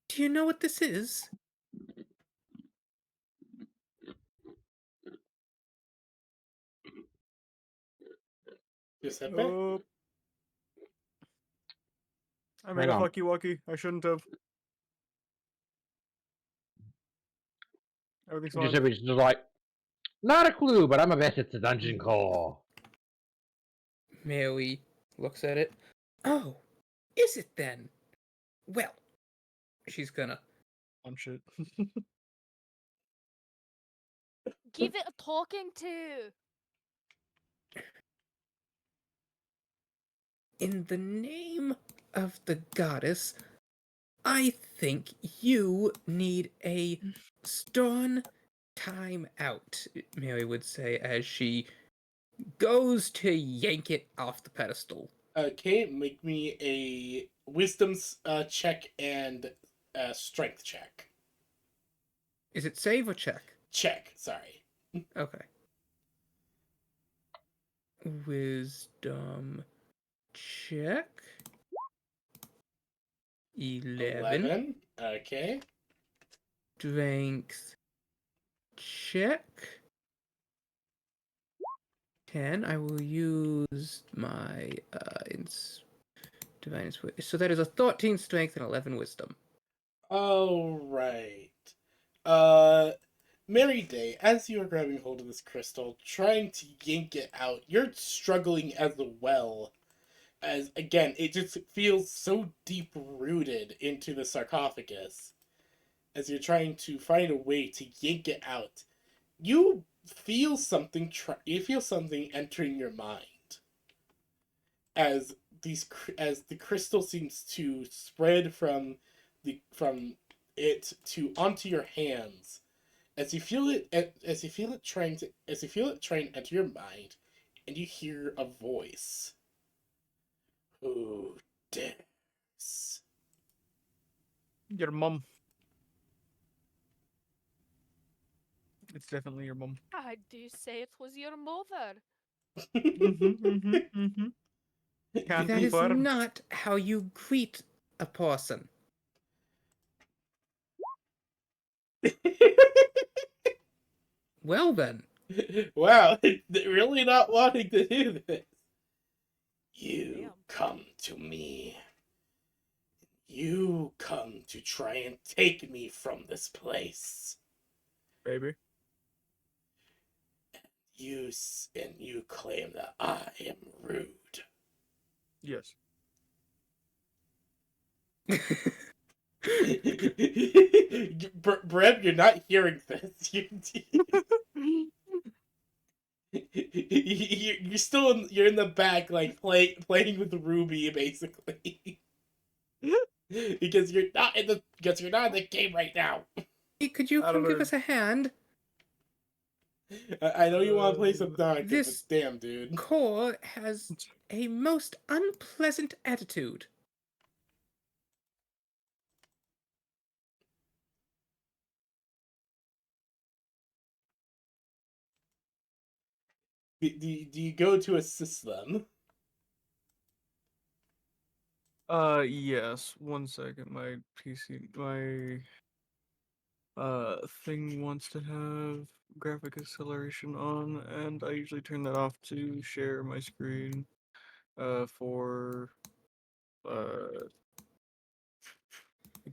do you know what this is? Giuseppe? Oh, I made Hang a on. fucky wucky. I shouldn't have. Everything's fine. Giuseppe's just like, not a clue, but I'm a bet it's a dungeon core. Mary looks at it. Oh, is it then? Well, she's gonna. I'm shit. Give it a talking to. In the name of the goddess, I think you need a stern time out, Mary would say as she goes to yank it off the pedestal. Okay, make me a wisdom check and strength check. Is it save or check? Check, sorry. Okay. Wisdom check. 11. Okay. Strength check. 10. I will use my divine inspiration. So that is a 13 strength and 11 wisdom. Alright. Mary Day, as you are grabbing hold of this crystal, trying to yank it out, you're struggling as well. As, again, it just feels so deep rooted into the sarcophagus. As you're trying to find a way to yank it out, you feel something. You feel something entering your mind. As as the crystal seems to spread from it to onto your hands, as you feel it trying to enter your mind, and you hear a voice. Who dares? Your mum. It's definitely your mum. I do say it was your mother. Can't That is confirm. not how you greet a person. Well then, Wow, really not wanting to do this. You Damn. come to me. You come to try and take me from this place. Baby. You claim that I am rude. Yes. Breb, you're not hearing this. You're still you're in the back, like playing with Ruby, basically, because you're not in the game right now. could you I don't come give know. us a hand? I know you want to play some Dark, This- but damn, dude. Core has a most unpleasant attitude. do you go to assist them? Yes. 1 second. My PC, my thing wants to have graphic acceleration on, and I usually turn that off to share my screen. For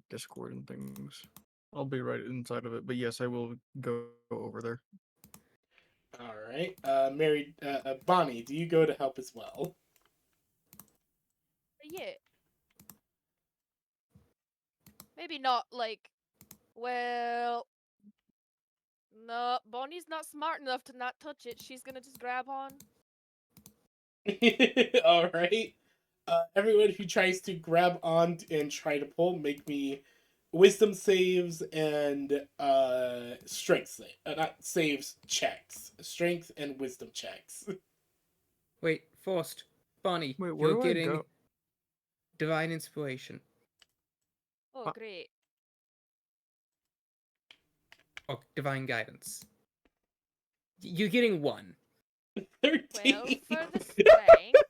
Discord and things. I'll be right inside of it, but yes, I will go over there. All right. Bonnie, do you go to help as well? Yeah. Maybe not like. Well, no. Bonnie's not smart enough to not touch it. She's gonna just grab on. All right. Everyone who tries to grab on and try to pull, make me wisdom saves and strength not saves, checks. Strength and wisdom checks. Wait, Forst, Bonnie, Wait, where you're do I getting go? divine inspiration Oh, Uh, great. or divine guidance. You're getting 1. 13. Well, for the strength.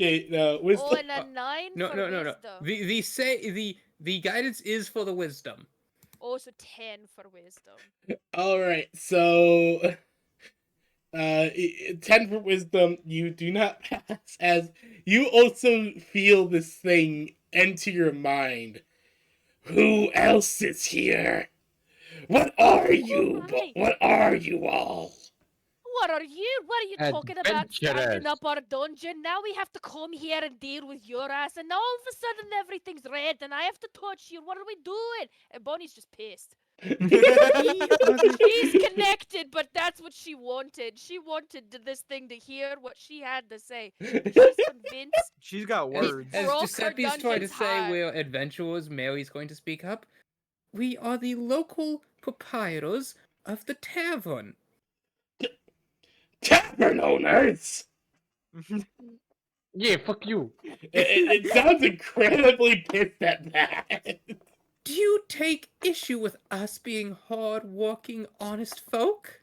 Okay, no, wisdom. Oh, and a 9 No, for no, no, no. wisdom. The guidance is for the wisdom. Oh, so 10 for wisdom. All right, so 10 for wisdom, you do not pass, as you also feel this thing enter your mind. Who else is here? What are you? my. What are you all? What are you? What are you talking about? Standing Adventurers. up our dungeon? Now we have to come here and deal with your ass, and now all of a sudden everything's red, and I have to touch you. What are we doing? And Bonnie's just pissed. We are the- She's connected, but that's what she wanted. She wanted this thing to hear what she had to say. She's convinced. She's got As, words. as Broke her Giuseppe's trying to dungeon's say heart. we're adventurers, Mary's going to speak up. We are the local proprietors of the tavern. Tavern owners. Yeah, fuck you. It sounds incredibly pissed at that. Do you take issue with us being hard-working, honest folk?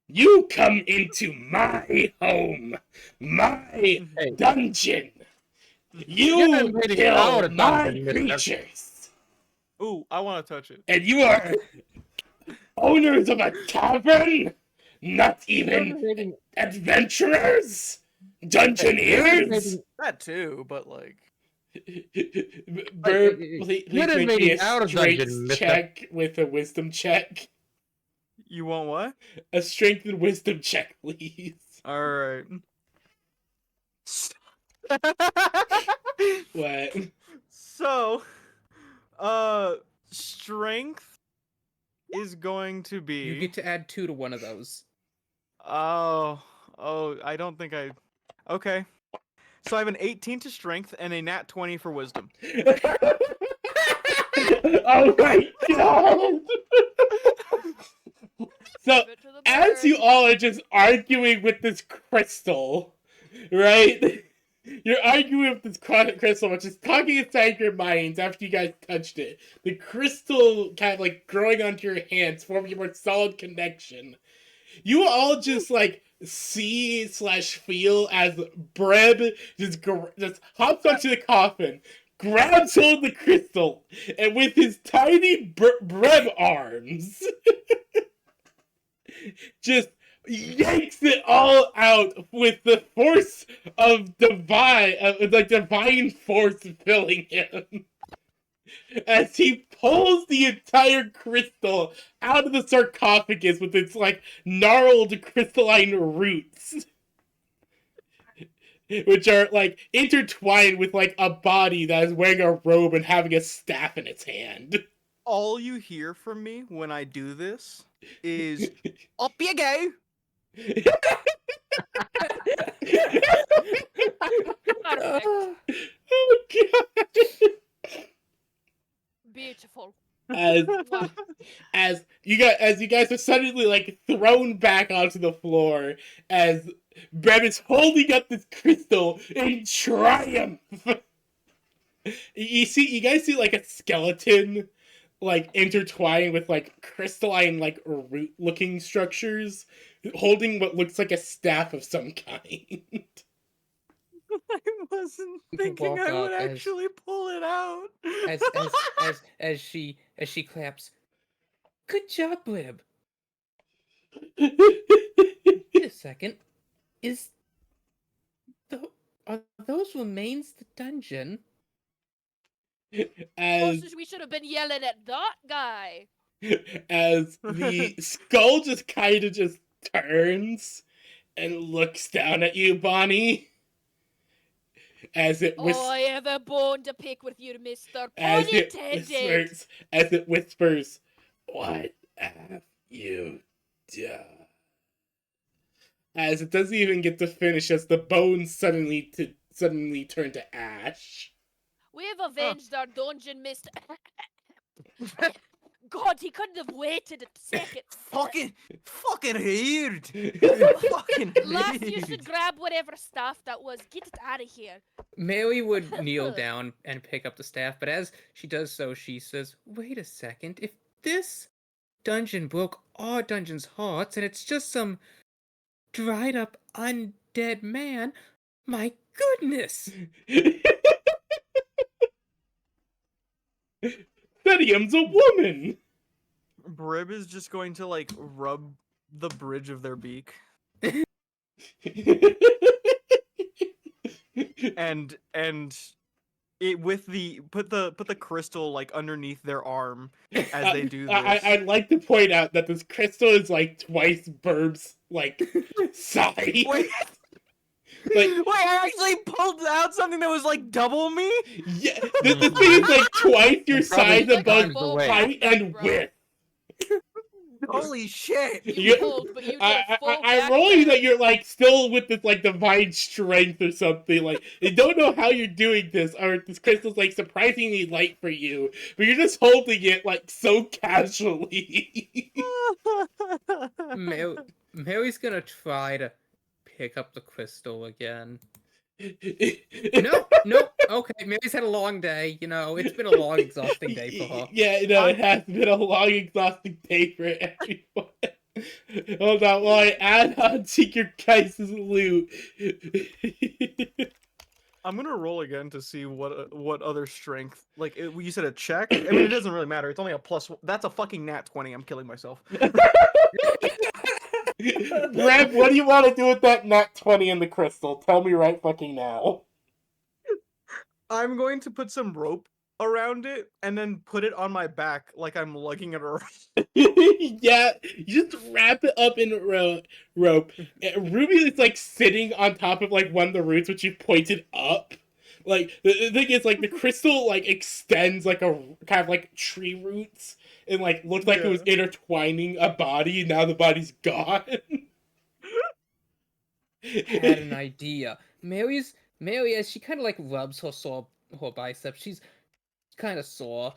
You come into my home, my Hey, dungeon. You're You invading kill our my dungeon, mister. creatures, Ooh, I want to touch it. and you are owners of a tavern. Not You're even invading, adventurers, you're dungeoneers. invading, That too, but like, Burb, you're please make me invading a our strength dungeon, mister. check with a wisdom check. you want what? A strength and wisdom check, please. All right. What? So, strength is going to be. You get to add 2 to one of those. Oh, I don't think I. Okay. So I have an 18 to strength and a nat 20 for wisdom. Oh my god! So, Give it to the as you bird. all are just arguing with this crystal, right? You're arguing with this crystal, which is talking inside your minds after you guys touched it. The crystal kind of like growing onto your hands, forming a more solid connection. You all just like see/feel as Breb just hops onto the coffin, grabs hold of the crystal, and with his tiny Breb arms, just yanks it all out with the force of divine force filling him. As he pulls the entire crystal out of the sarcophagus with its like gnarled crystalline roots, which are like intertwined with like a body that is wearing a robe and having a staff in its hand. All you hear from me when I do this is "Up you go." Perfect. Oh god! Beautiful. As Mwah. as you guys are suddenly like thrown back onto the floor as Brem is holding up this crystal in triumph. You guys see like a skeleton like intertwined with like crystalline like root-looking structures, holding what looks like a staff of some kind. I wasn't thinking Walk I would up as- actually pull it out. as she claps. Good job, Blib. Wait a second. Are those remains the dungeon? as We should have been yelling at that guy. as the skull just kind of just turns and looks down at you, Bonnie. As it I have a bone to pick with you, Mister. as Pun it intended. whispers, "What have you done?" As it doesn't even get to finish, as the bones suddenly turn to ash. We've avenged our dungeon, Mister. God, he couldn't have waited a second. fucking weird. Fucking Last, you weird. should grab whatever staff that was. Get it out of here. Mary would kneel down and pick up the staff, but as she does so, she says, "Wait a second. If this dungeon broke our dungeon's hearts, and it's just some dried up undead man, my goodness!" Thedium's a woman. Brib is just going to like rub the bridge of their beak and it with the put the crystal like underneath their arm as they do this. I'd like to point out that this crystal is like twice Burb's like size. Wait, Like, I actually pulled out something that was like double me. yeah, this thing is like twice your Probably size above times away. height and width. Holy shit! You- pulled, but you did a full I'm rolling backbend. that you're like still with this like divine strength or something. Like you don't know how you're doing this, or this crystal's like surprisingly light for you, but you're just holding it like so casually. Mary's gonna try to pick up the crystal again. No, okay, Mary's had a long day, it's been a long, exhausting day for her. Yeah, it has been a long, exhausting day for everyone. Hold on, while I add on to your guys' loot. I'm gonna roll again to see what other strength. Like you said, a check. I mean, it doesn't really matter. It's only a plus. That's a fucking nat 20. I'm killing myself. Brad, what do you want to do with that nat 20 in the crystal? Tell me right fucking now. I'm going to put some rope around it and then put it on my back like I'm lugging it around. Yeah, you just wrap it up in rope. Ruby is like sitting on top of like one of the roots which you pointed up. Like the thing is, like the crystal like extends like a kind of like tree roots and like looked like it was intertwining a body. Now the body's gone. Had an idea. Mary, as she kind of like rubs her bicep, she's kind of sore.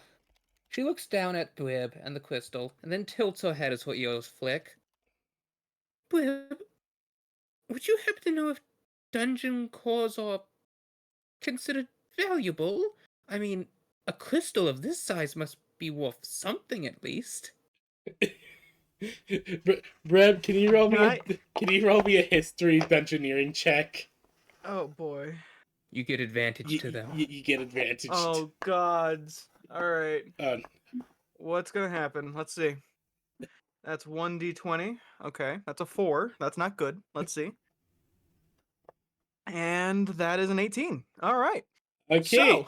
She looks down at Blib and the crystal, and then tilts her head as her ears flick. Blib, would you happen to know if dungeon cores are considered valuable? I mean, a crystal of this size must be worth something at least. Breb, can you roll me Can can you roll me a history dungeoneering check? Oh boy. You get advantage to them. You get advantage. Oh gods. All right. Um, What's gonna happen? Let's see. That's 1d20. Okay, that's a 4. That's not good. Let's see. And that is an 18. All right. okay. So,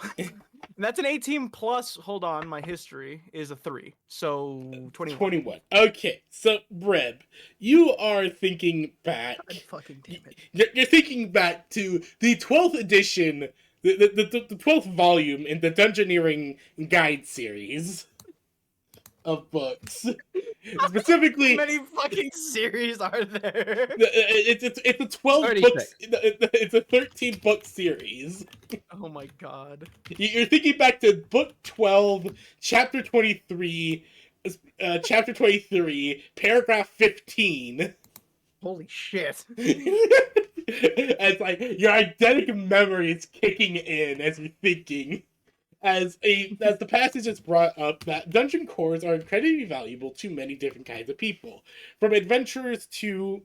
that's an 18 plus, hold on, my history is a 3. So 21. 21. Okay, so Breb, you are thinking back. God fucking damn it. You're thinking back to the 12th edition, the 12th volume in the Dungeoneering Guide series of books. Specifically, How many fucking series are there? it's a 12 books. It's a 13-book series. Oh my god. You're thinking back to book 12, chapter 23, paragraph 15. Holy shit. It's like your eidetic memory is kicking in as you're thinking. as the passage is brought up that dungeon cores are incredibly valuable to many different kinds of people, from adventurers to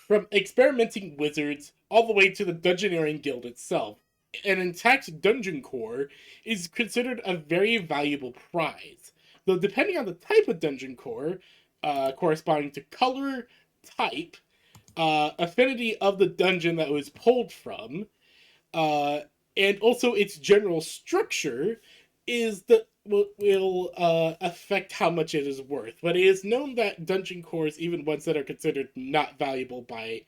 from experimenting wizards all the way to the dungeoneering guild itself. An intact dungeon core is considered a very valuable prize, though depending on the type of dungeon core, corresponding to color, type, affinity of the dungeon that was pulled from, uh, and also its general structure, is that will affect how much it is worth. But it is known that dungeon cores, even ones that are considered not valuable by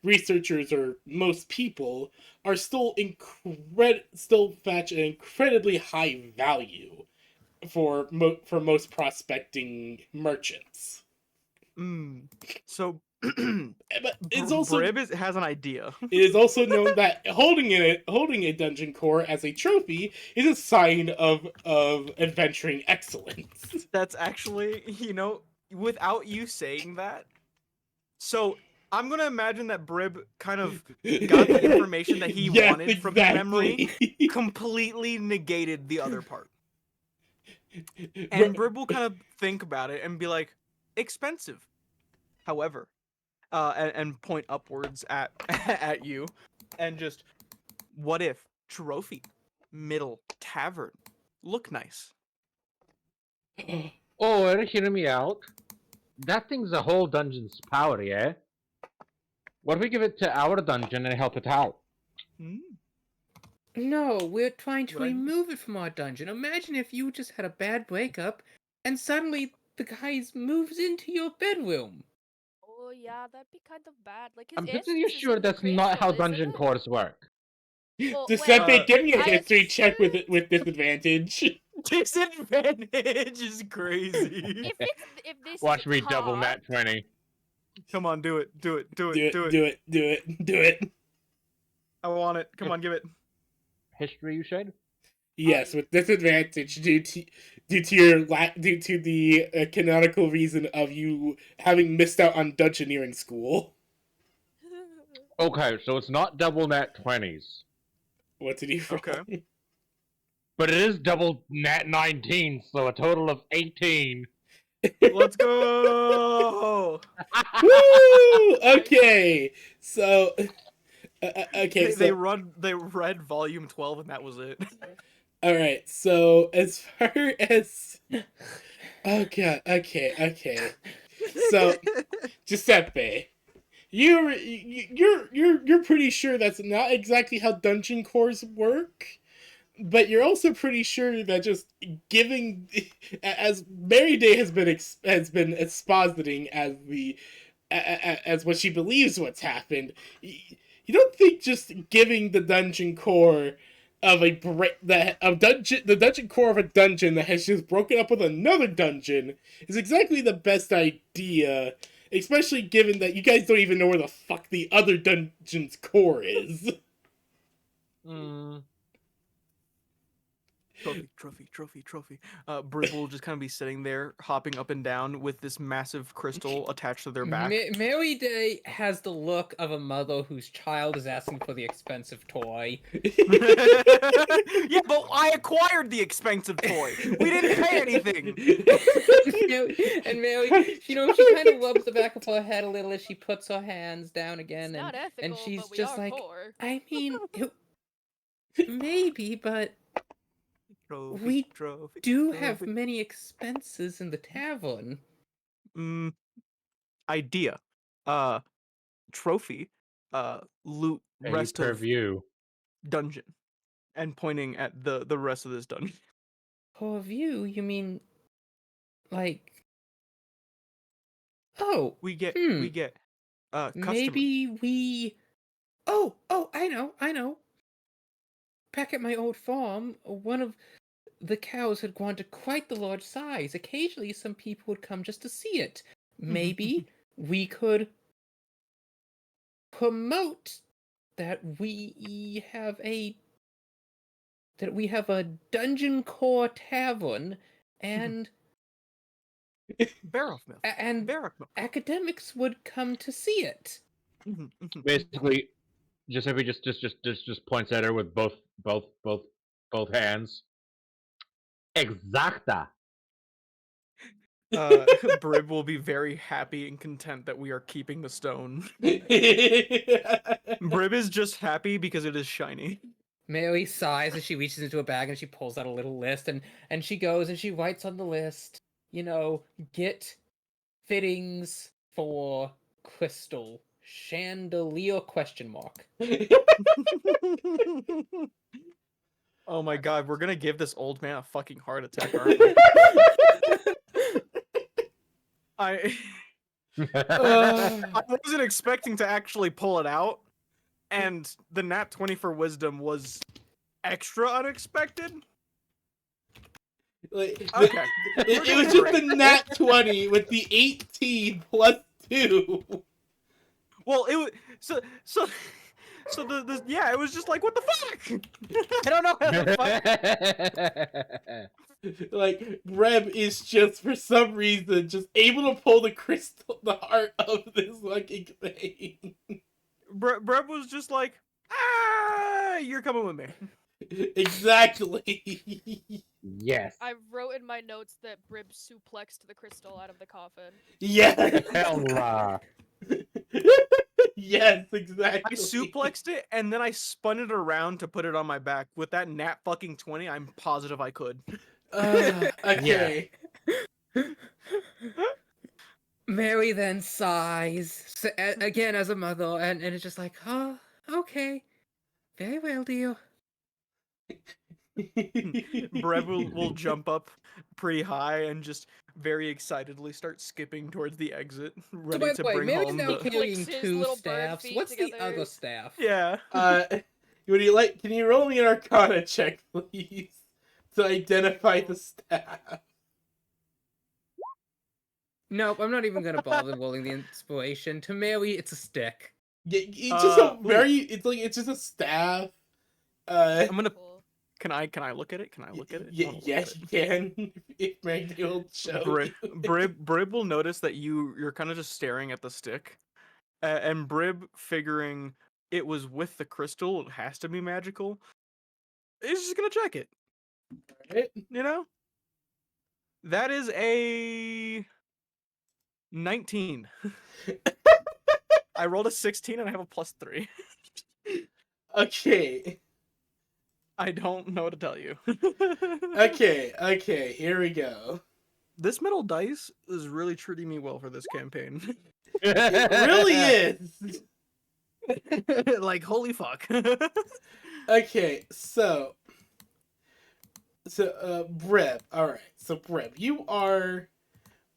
researchers or most people, are still still fetch an incredibly high value for most prospecting merchants. So, But it's also Has an idea. it is also known that holding a dungeon core as a trophy is a sign of adventuring excellence. That's actually, without you saying that. So I'm gonna imagine that Brib kind of got the information that he Yes, wanted from the memory, exactly. completely negated the other part. And Brib will kind of think about it and be like, expensive. However, and point upwards at at you, and just, what if trophy, middle, tavern, look nice. Oh, are you hearing me out? That thing's a whole dungeon's power, yeah? What if we give it to our dungeon and help it out? No, we're trying to What I- remove it from our dungeon. Imagine if you just had a bad breakup, and suddenly the guy moves into your bedroom. Oh yeah, that'd be kind of bad. Like his I'm pretty essence is sure in the that's not how crystal, isn't dungeon it? cores work. Well, Giuseppe, give me a I history check with assumed with disadvantage. Disadvantage is crazy. if this Watch is me double taught, nat 20. Come on, do it, do it, do Do it, it, do it. do it, do it, do it. I want it. Come on, give it. History, you said? Yes, with disadvantage due to the canonical reason of you having missed out on dungeoneering school. Okay, so it's not double nat 20s. What did he roll? Okay. But it is double nat 19, so a total of 18. Let's go. Woo! Okay, so okay, They so read volume 12 and that was it. all right, so as far as oh god, okay, so Giuseppe, you're pretty sure that's not exactly how dungeon cores work, but you're also pretty sure that just giving, as Mary Day has been expositing as as what she believes what's happened, you don't think just giving the dungeon core of the dungeon core of a dungeon that has just broken up with another dungeon is exactly the best idea, especially given that you guys don't even know where the fuck the other dungeon's core is. Trophy. Brib will just kind of be sitting there, hopping up and down with this massive crystal attached to their back. Mary Day has the look of a mother whose child is asking for the expensive toy. Yeah, but I acquired the expensive toy. We didn't pay anything. And Mary, she kind of rubs the back of her head a little as she puts her hands down again, it's not ethical, and she's but we just are like, poor. I mean, maybe, but we do have many expenses in the tavern. Idea. Trophy. Loot rest per of view. dungeon. And pointing at the rest of this dungeon. Per view, you mean like oh, We get customers. maybe we oh, I know. Back at my old farm, one of the cows had grown to quite the large size. Occasionally, some people would come just to see it. Maybe we could promote that we have a dungeon core tavern, and Barrel milk. and Barrack milk. academics would come to see it. Basically, Giuseppe just points at her with both Both hands. Exacta. Brib will be very happy and content that we are keeping the stone. Brib is just happy because it is shiny. Mary sighs as she reaches into a bag and she pulls out a little list and she goes and she writes on the list, get fittings for crystal chandelier question mark. Oh my god, we're gonna give this old man a fucking heart attack, aren't we? I wasn't expecting to actually pull it out, and the nat 20 for wisdom was extra unexpected. Like, Okay. it was just the nat 20 with the 18 plus 2. Well, it was so the yeah, it was just like, what the fuck? I don't know how the fuck. Like, Reb is just, for some reason, just able to pull the heart of this fucking thing. Breb was just like, you're coming with me. Exactly. Yes. I wrote in my notes that Brib suplexed the crystal out of the coffin. Yes. Hella. Yes, I exactly. suplexed it and then I spun it around to put it on my back. With that nat fucking 20, I'm positive I could. Okay. Mary then sighs again as a mother, and it's just like, oh, okay, very well, dear. Brev will jump up pretty high and just very excitedly start skipping towards the exit, So ready by to the way, bring Mary's home now the. carrying Flicks his 2 little bird staffs. feet What's the together. other staff? Yeah. Would you like? Can you roll me an Arcana check, please, to identify the staff? Nope, I'm not even gonna bother rolling the inspiration. To Mary, it's a stick. Yeah, it's just a Ooh. very. It's just a staff. I'm gonna. Cool. Can I look at it? Can I look at it? I wanna look Yes, at you can. If Maggie will show Brib, you. Brib will notice that you're kind of just staring at the stick, and Brib, figuring it was with the crystal, it has to be magical. He's just gonna check it. Right? You know. That is a 19. I rolled a 16 and I have a +3. Okay. I don't know what to tell you. Okay, here we go. This metal dice is really treating me well for this campaign. It really is. Like, holy fuck. Okay, so Breb. All right, so Breb, you are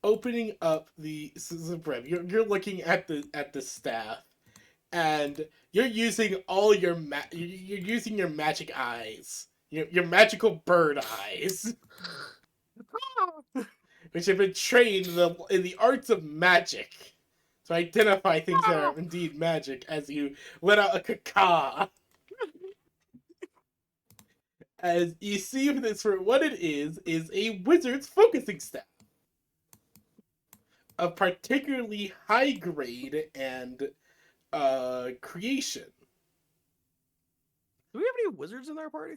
opening up the Breb. You're looking at the staff, and you're using all your you're using your magic eyes, your magical bird eyes, which have been trained in the arts of magic to identify things that are indeed magic. As you let out a caca. As you see this for what it is a wizard's focusing staff. Of particularly high grade and creation. Do we have any wizards in our party?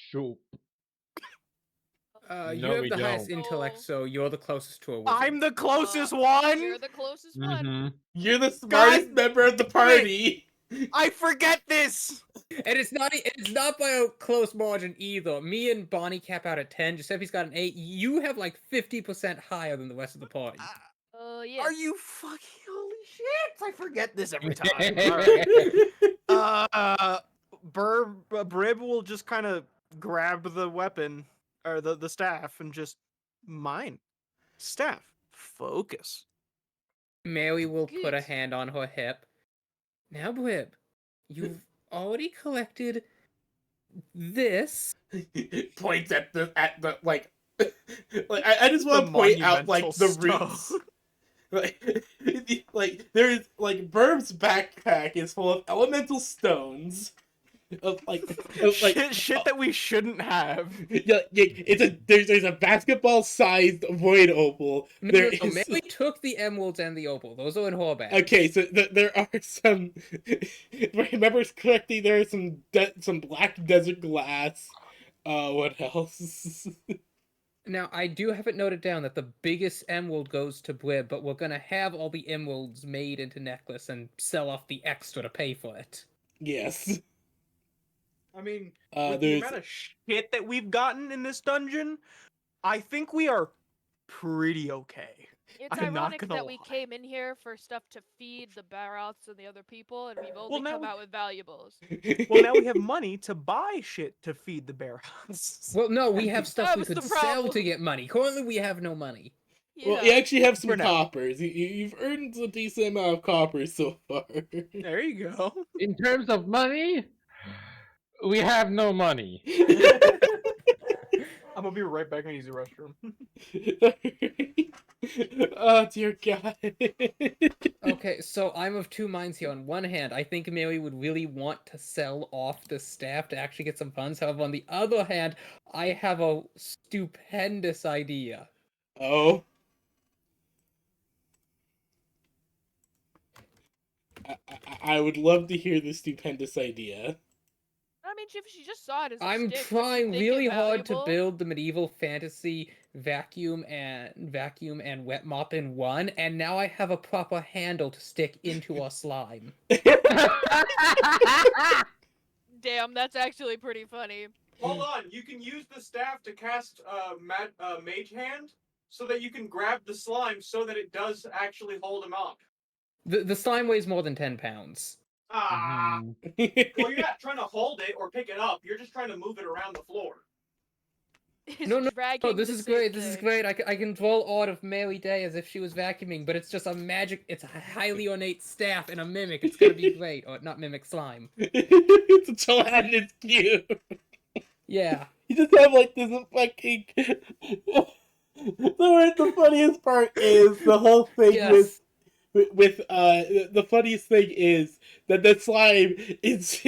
Shoot. You No, have we the highest don't. intellect, so you're the closest to a wizard. I'm the closest one! You're the closest one. Mm-hmm. You're the smartest God member of the damn it. party. I forget this! And it's not by a close margin either. Me and Bonnie cap out at 10. Giuseppe's got an 8. You have like 50% higher than the rest of the party. Yeah. Are you fucking holy shit? I forget this every time. Alright. Brib will just kind of grab the weapon or the staff and just mine. Staff. Focus. Mary will put a Good. hand on her hip. Now, Brib, you've already collected this. Points at the like I just want to point out like the monumental roots. Like there is like Burb's backpack is full of elemental stones. Of Shit that we shouldn't have. Yeah, there's a basketball sized void opal. No, There no, is Mary took the emeralds and the opal. Those are in her bag. okay, so there are some. If I remember correctly, there is some black desert glass, What else? Now, I do have it noted down that the biggest emerald goes to Blib, but we're gonna have all the emeralds made into necklace and sell off the extra to pay for it. Yes. I mean, with the There's amount of shit that we've gotten in this dungeon, I think we are pretty okay. It's I'm not ironic gonna that we lie. came in here for stuff to feed the Baroths and the other people, and we've only Well, now come we- out with valuables. Well, now we have money to buy shit to feed the bear house. Well, no, we have stuff That we was could the sell to problem. get money. Currently, we have no money. Yeah. Well, you actually have some For now. coppers. You've earned a decent amount of coppers so far. There you go. In terms of money, we have no money. I'm gonna be right back and use the restroom. Oh dear God. Okay, so I'm of two minds here. On one hand, I think Mary would really want to sell off the staff to actually get some funds. However, on the other hand, I have a stupendous idea. Oh. I would love to hear the stupendous idea. I mean, if she just saw it as a I'm stick, trying wouldn't she think really it hard to valuable? build the medieval fantasy vacuum and wet mop in one, and now I have a proper handle to stick into our slime. Damn, that's actually pretty funny. Hold on, you can use the staff to cast Mage Hand, so that you can grab the slime, so that it does actually hold him up. The slime weighs more than 10 pounds. Ah. Mhm. Well, you're not trying to hold it or pick it up. You're just trying to move it around the floor. He's No, dragging this the is same great. This is thing. great. I can draw out of Mary Day as if she was vacuuming, but it's just a magic. It's a highly ornate staff and a mimic. It's gonna be great. Or not mimic slime. It's a gelatinous cube. Yeah. You just have like this fucking. The funniest part is the whole thing Yes. with the funniest thing is that the slime it's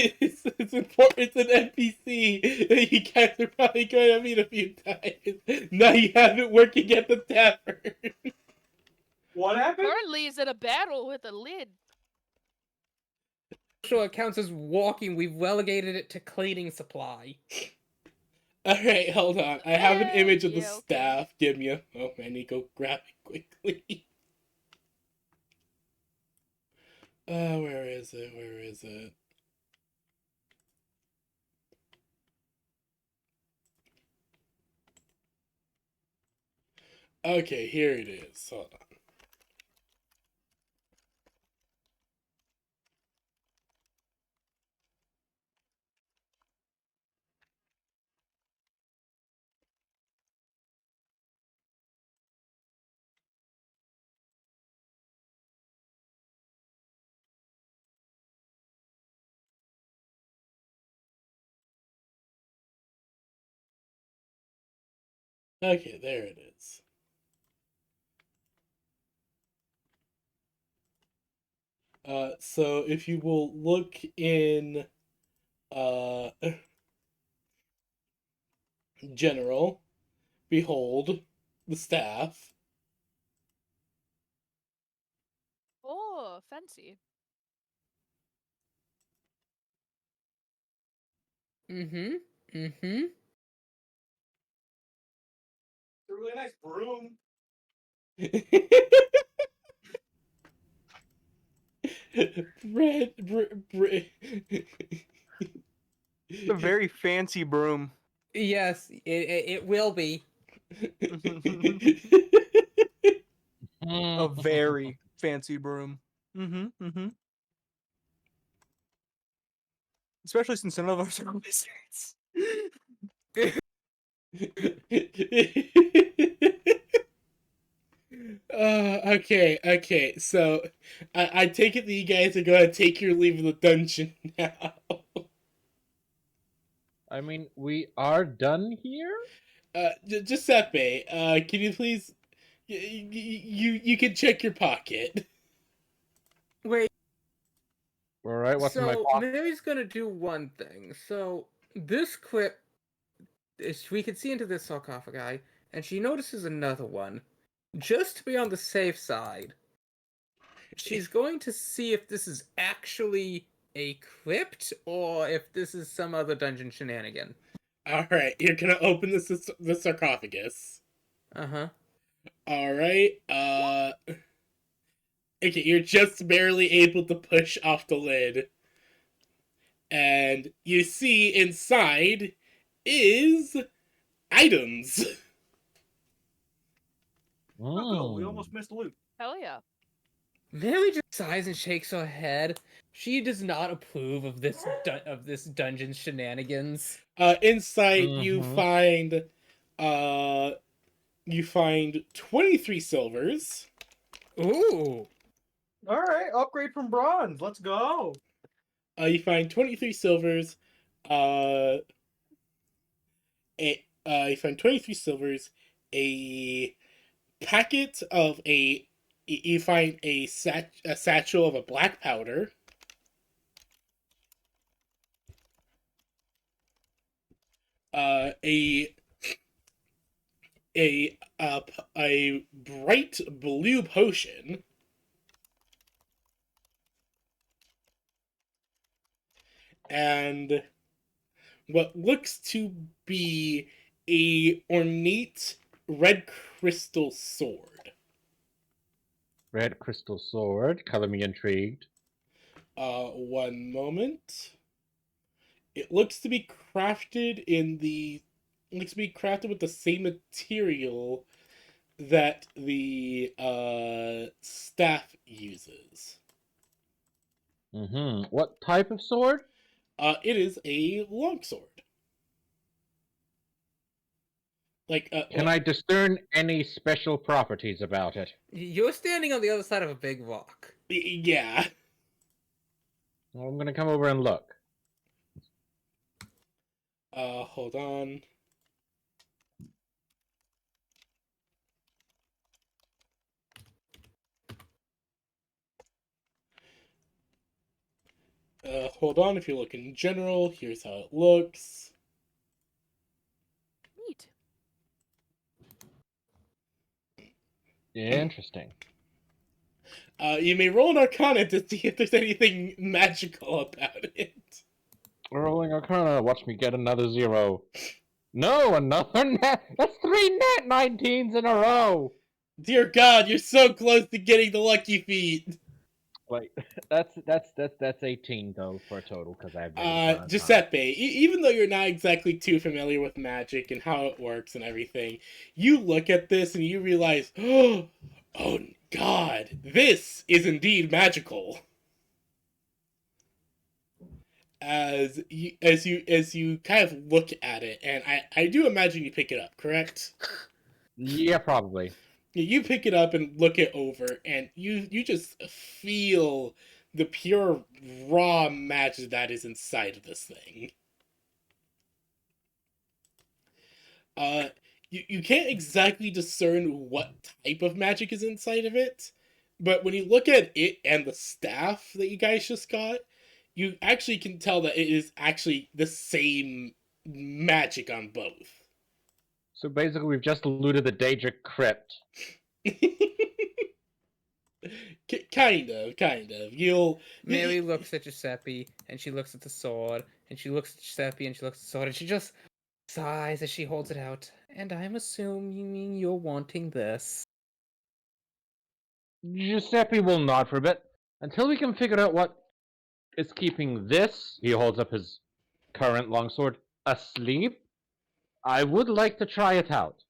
important. It's an NPC that you guys are probably going to meet a few times. Now you have it working at the tavern. What happened? Currently, he's in a battle with a lid. Sure, it counts as walking. We've relegated it to cleaning supply. Alright, hold on. I have an image of the Yeah, okay. staff. Give me a. Oh, I need to go grab it quickly. Where is it? Where is it? Okay, here it is. Hold on. Okay, there it is. So if you will look in uh general, behold the staff. Oh, fancy. Mm-hmm. Mm-hmm. It's a really nice broom. Bread, It's a very fancy broom. Yes, it will be. A very fancy broom. Mm-hmm. Mm-hmm. Especially since none of us are wizards. Okay. So, I take it that you guys are gonna take your leave of the dungeon now. I mean, we are done here. Giuseppe, can you please, you can check your pocket. Wait. All right, what's in my So pocket? Mary's gonna do one thing. So this clip is we can see into this sarcophagi, and she notices another one. Just to be on the safe side, she's going to see if this is actually a crypt or if this is some other dungeon shenanigan. All right, you're gonna open the sarcophagus. Uh-huh. All right. Okay, you're just barely able to push off the lid, and you see inside is items. Oh, cool. We Mm. almost missed loot. Hell yeah. Mary just sighs and shakes her head. She does not approve of this dungeon shenanigans. Inside Mhm. uh you find 23 silvers. Ooh. All right, upgrade from bronze. Let's go. You find 23 silvers. Uh, you find 23 silvers. A packet of you find a satchel of a black powder. A a bright blue potion. And what looks to be a ornate red crystal sword. Red crystal sword. Color me intrigued. One moment. It looks to be crafted in the looks to be crafted with the same material that the staff uses. Mm-hmm. What type of sword? It is a longsword. Can I discern any special properties about it? You're standing on the other side of a big rock. Yeah. Well, I'm gonna come over and look. Hold on. Hold on. If you look in general, here's how it looks. Neat. Interesting. You may roll an Arcana to see if there's anything magical about it. Rolling Arcana. Watch me get another 0. No, another net. That's 3 net 19s in a row. Dear God, you're so close to getting the lucky feet. Wait, that's 18 though for a total because I have negative 1 on Arcana. Giuseppe, even though you're not exactly too familiar with magic and how it works and everything, you look at this and you realize, oh God, this is indeed magical. As you kind of look at it, and I do imagine you pick it up, correct? Yeah, probably. You pick it up and look it over, and you just feel the pure raw magic that is inside of this thing. Uh, you can't exactly discern what type of magic is inside of it, but when you look at it and the staff that you guys just got, you actually can tell that it is actually the same magic on both. So basically, we've just looted the Daedric crypt. Kind of. You'll Mary looks at Giuseppe, and she looks at the sword, and she looks at Giuseppe, and she looks at the sword, and she just sighs as she holds it out. And I'm assuming you're wanting this. Giuseppe will nod for a bit until we can figure out what is keeping this. He holds up his current longsword asleep. I would like to try it out.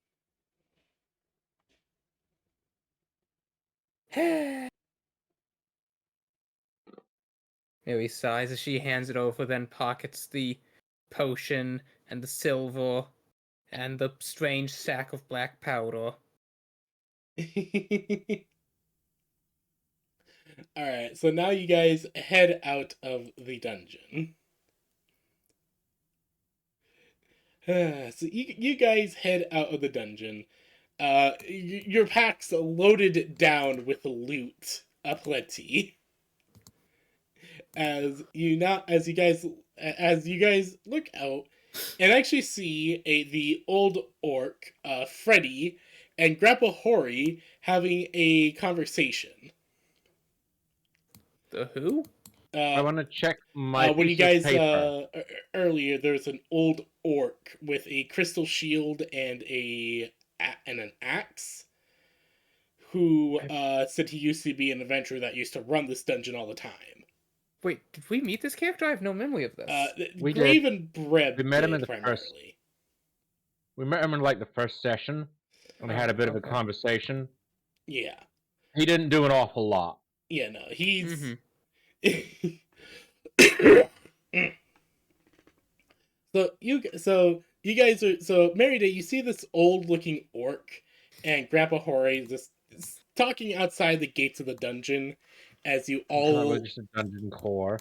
Mary sighs as she hands it over, then pockets the potion and the silver and the strange sack of black powder. Alright, so now you guys head out of the dungeon. So you guys head out of the dungeon. Your pack's loaded down with loot aplenty. As you guys look out and actually see the old orc, Freddy, and Grandpa Hori having a conversation. The who? I want to check my when you piece of guys paper. earlier, there's an old orc with a crystal shield and an axe who said he used to be an adventurer that used to run this dungeon all the time. Wait, did we meet this character? I have no memory of this. We Grave did. and Breb We met him did, in the primarily. first. We met him in like the first session, and we had a bit of a Okay. conversation. Yeah. He didn't do an awful lot. Yeah, no, he's... So you guys are... So, Merryday, you see this old-looking orc, and Grandpa Hori just talking outside the gates of the dungeon as you all... Probably just a dungeon core.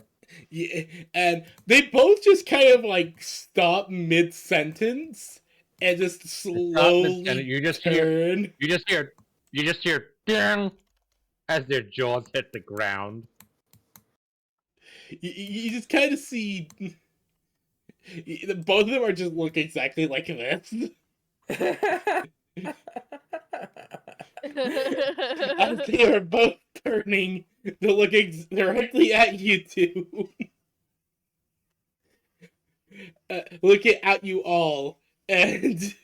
Yeah, and they both just kind of like stop mid-sentence and just slowly You just turn. You just hear ding as their jaws hit the ground. You just kind of see both of them are just look exactly like this. As they are both turning to look directly at you two. Looking at you all, and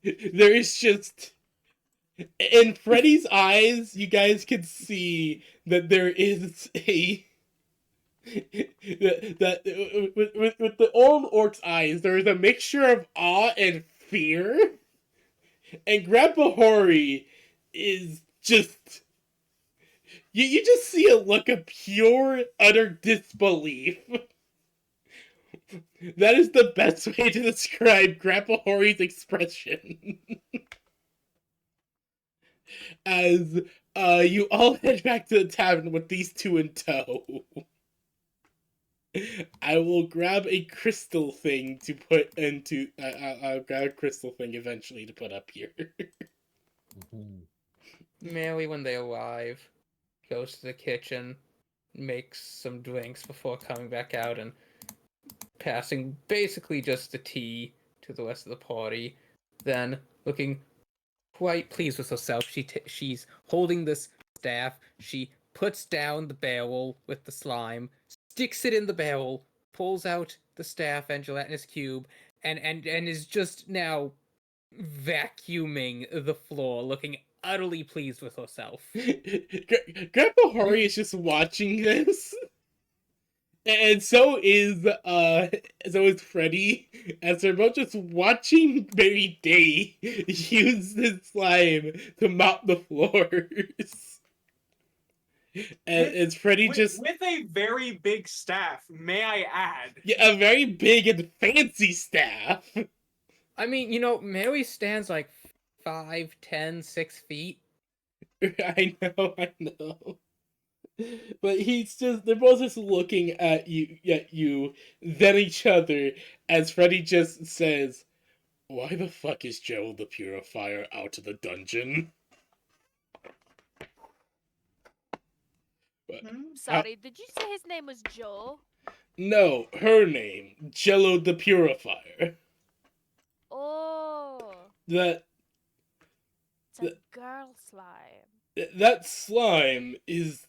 there is just... In Freddy's eyes, you guys can see that there is a... that with the old orc's eyes, there is a mixture of awe and fear. And Grandpa Hori is just... You just see a look of pure, utter disbelief. That is the best way to describe Grandpa Hori's expression. As you all head back to the tavern with these two in tow. I will grab a crystal thing to put into... I'll grab a crystal thing eventually to put up here. Mary, when they arrive, goes to the kitchen, makes some drinks before coming back out and passing basically just the tea to the rest of the party. Then, looking quite pleased with herself, she's holding this staff. She puts down the barrel with the slime, sticks it in the barrel, pulls out the staff and gelatinous cube, and is just now vacuuming the floor, looking utterly pleased with herself. Grandpa Hori is just watching this. And so is Freddy, as they're both just watching Mary Day use this slime to mop the floors. And it's Freddy just with a very big staff, may I add? a very big and fancy staff. I mean, Mary stands like 5'10", 6 feet. I know. But they're both just looking at you, then each other, as Freddy just says, "Why the fuck is Gerald the Purifier out of the dungeon?" Sorry, did you say his name was Joe? No, her name, Jello the Purifier. Oh. That It's a girl slime. that slime is...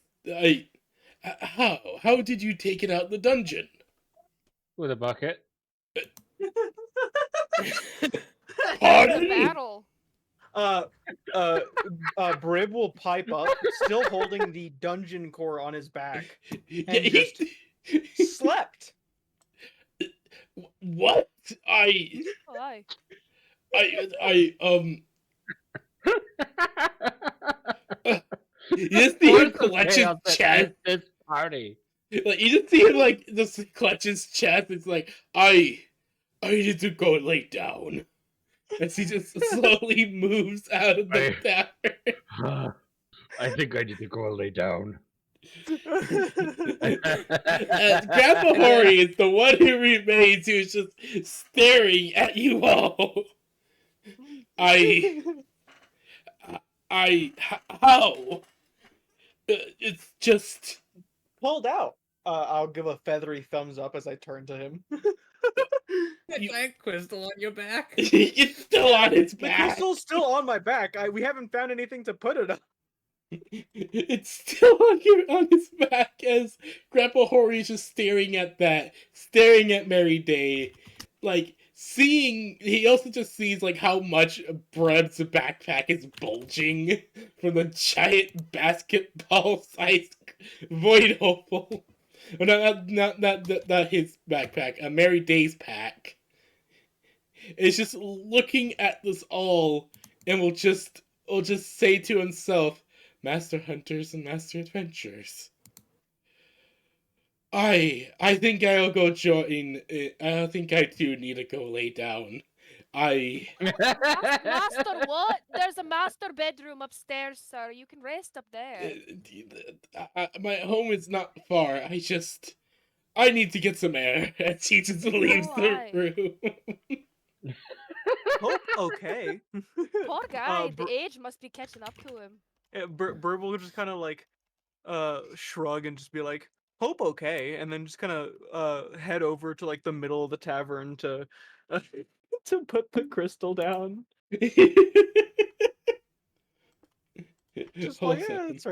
How did you take it out the dungeon? With a bucket. Pardon? Battle. Brib will pipe up, still holding the dungeon core on his back, and Yeah, just slept. What? Why? You just see him clutch his chest. This party. Like, you just see him like just clutch his chest. It's like I need to go lay down. As he just slowly moves out of the tavern. I think I need to go lay down. Grandpa Hori is the one who remains, who's just staring at you all. How? It's just... Pulled out. I'll give a feathery thumbs up as I turn to him. Giant crystal on your back. It's still on its The back. crystal's still on my back. We haven't found anything to put it on. It's still on his back as Grandpa Hori is just staring at Mary Day, like seeing. He also just sees like how much Breb's backpack is bulging from the giant basketball-sized void opal. Oh, not his backpack. Mary Day's pack. Is just looking at this all, and will just say to himself, "Master hunters and master adventurers. I think I'll go join. I think I do need to go lay down. I Master what? There's a master bedroom upstairs, sir. You can rest up there. my home is not far. I need to get some air." And she just leaves Oh, the aye. room. Hope okay. Poor guy. Br- The age must be catching up to him. Burb will just kind of like shrug and just be like, "Hope okay," and then just kind of head over to like the middle of the tavern to to put the crystal down. Just Hold like, a yeah, second. it's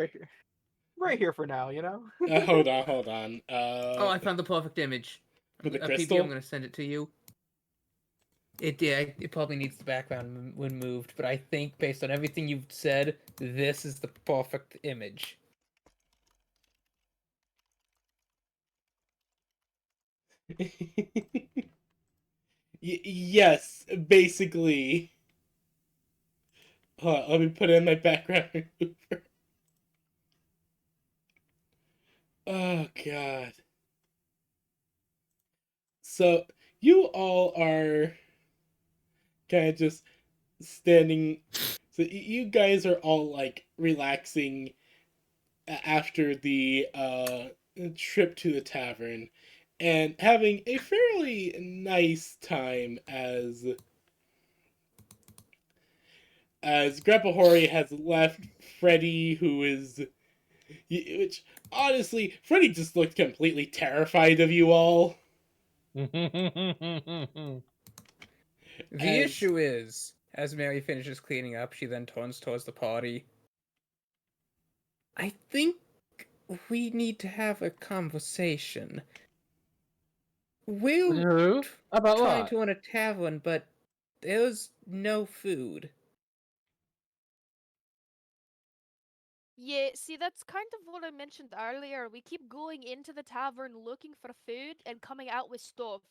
right here for now, you know. Hold on. Oh, I found the perfect image. For the PB, I'm crystal? gonna send it to you. It probably needs the background when moved, but I think based on everything you've said, this is the perfect image. Yes, basically. Hold on, let me put in my background remover. Oh god. So you all are kind of just standing. So you guys are all like relaxing after the trip to the tavern, and having a fairly nice time as Grandpa Hori has left Freddy, who is, which honestly, Freddy just looked completely terrified of you all. The As issue is, as Mary finishes cleaning up, she then turns towards the party. I think we need to have a conversation. We're Who? About trying what? to run a tavern, but there's no food. Yeah, see, that's kind of what I mentioned earlier. We keep going into the tavern looking for food and coming out with stuff.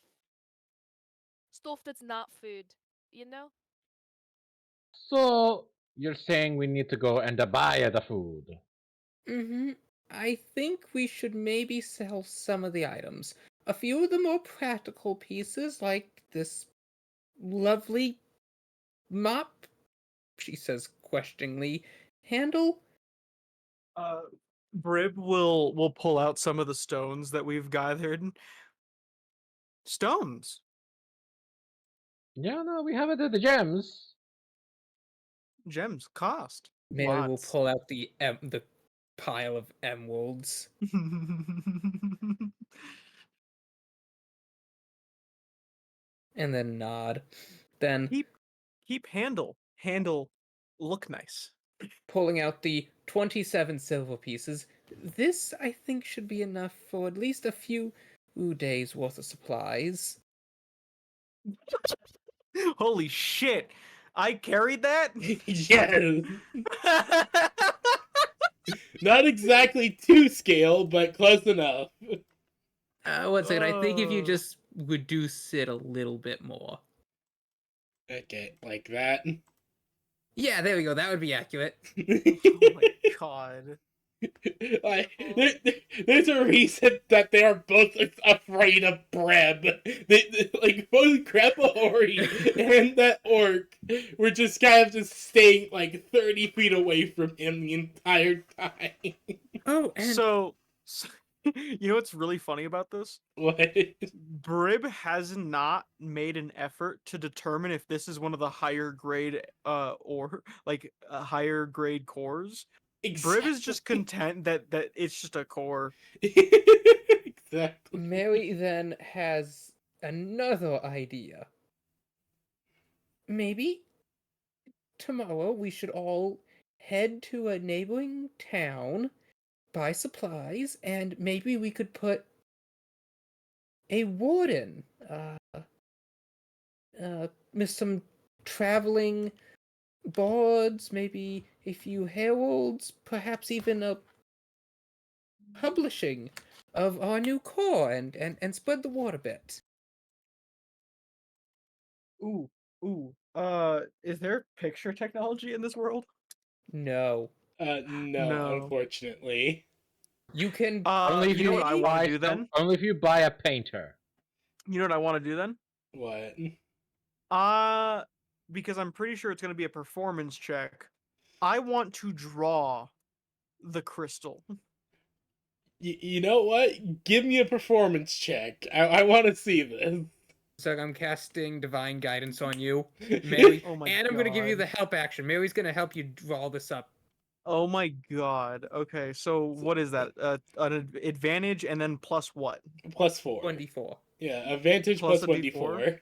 Stuff that's not food, you know? So you're saying we need to go and buy the food? Mm-hmm. I think we should maybe sell some of the items. A few of the more practical pieces, like this lovely mop, she says questioningly, handle. Brib will pull out some of the stones that we've gathered. Stones. Yeah, no, we have it at the gems. Gems cost Mary will lots. pull out the pile of emeralds. And then nod. Then keep handle look nice. pulling out the 27 silver pieces. This, I think, should be enough for at least a few days' worth of supplies. Holy shit! I carried that. yes, not exactly to scale, but close enough. One second, I think if you Oh. just reduce it a little bit more. Okay, like that. Yeah, there we go. That would be accurate. Oh my god. Like, Beautiful. there's a reason that they are both afraid of Breb. Like both Grandpa Ori and that orc were just kind of just staying like 30 feet away from him the entire time. Oh, and So, you know what's really funny about this? What? Brib has not made an effort to determine if this is one of the higher grade or like higher grade cores. Brib is just Exactly. content that it's just a core. Exactly. Mary then has another idea. Maybe tomorrow we should all head to a neighboring town, buy supplies, and maybe we could put a warden, with some traveling bards, maybe a few heralds, perhaps even a publishing of our new core, and spread the word a bit. Ooh, ooh. Is there picture technology in this world? No. No, No. unfortunately. You can Only if You know what I pay- want to do then? Only if you buy a painter. You know what I want to do then? What? Because I'm pretty sure it's going to be a performance check. I want to draw the crystal. You know what? Give me a performance check. I want to see this. So I'm casting divine guidance on you, Mary, Oh my and I'm gonna give you God. the help action. Mary's gonna help you draw this up. Oh my god. Okay, so what is that? An advantage and then plus what? Plus 4. 1d4. Yeah, advantage Plus plus a 1d4.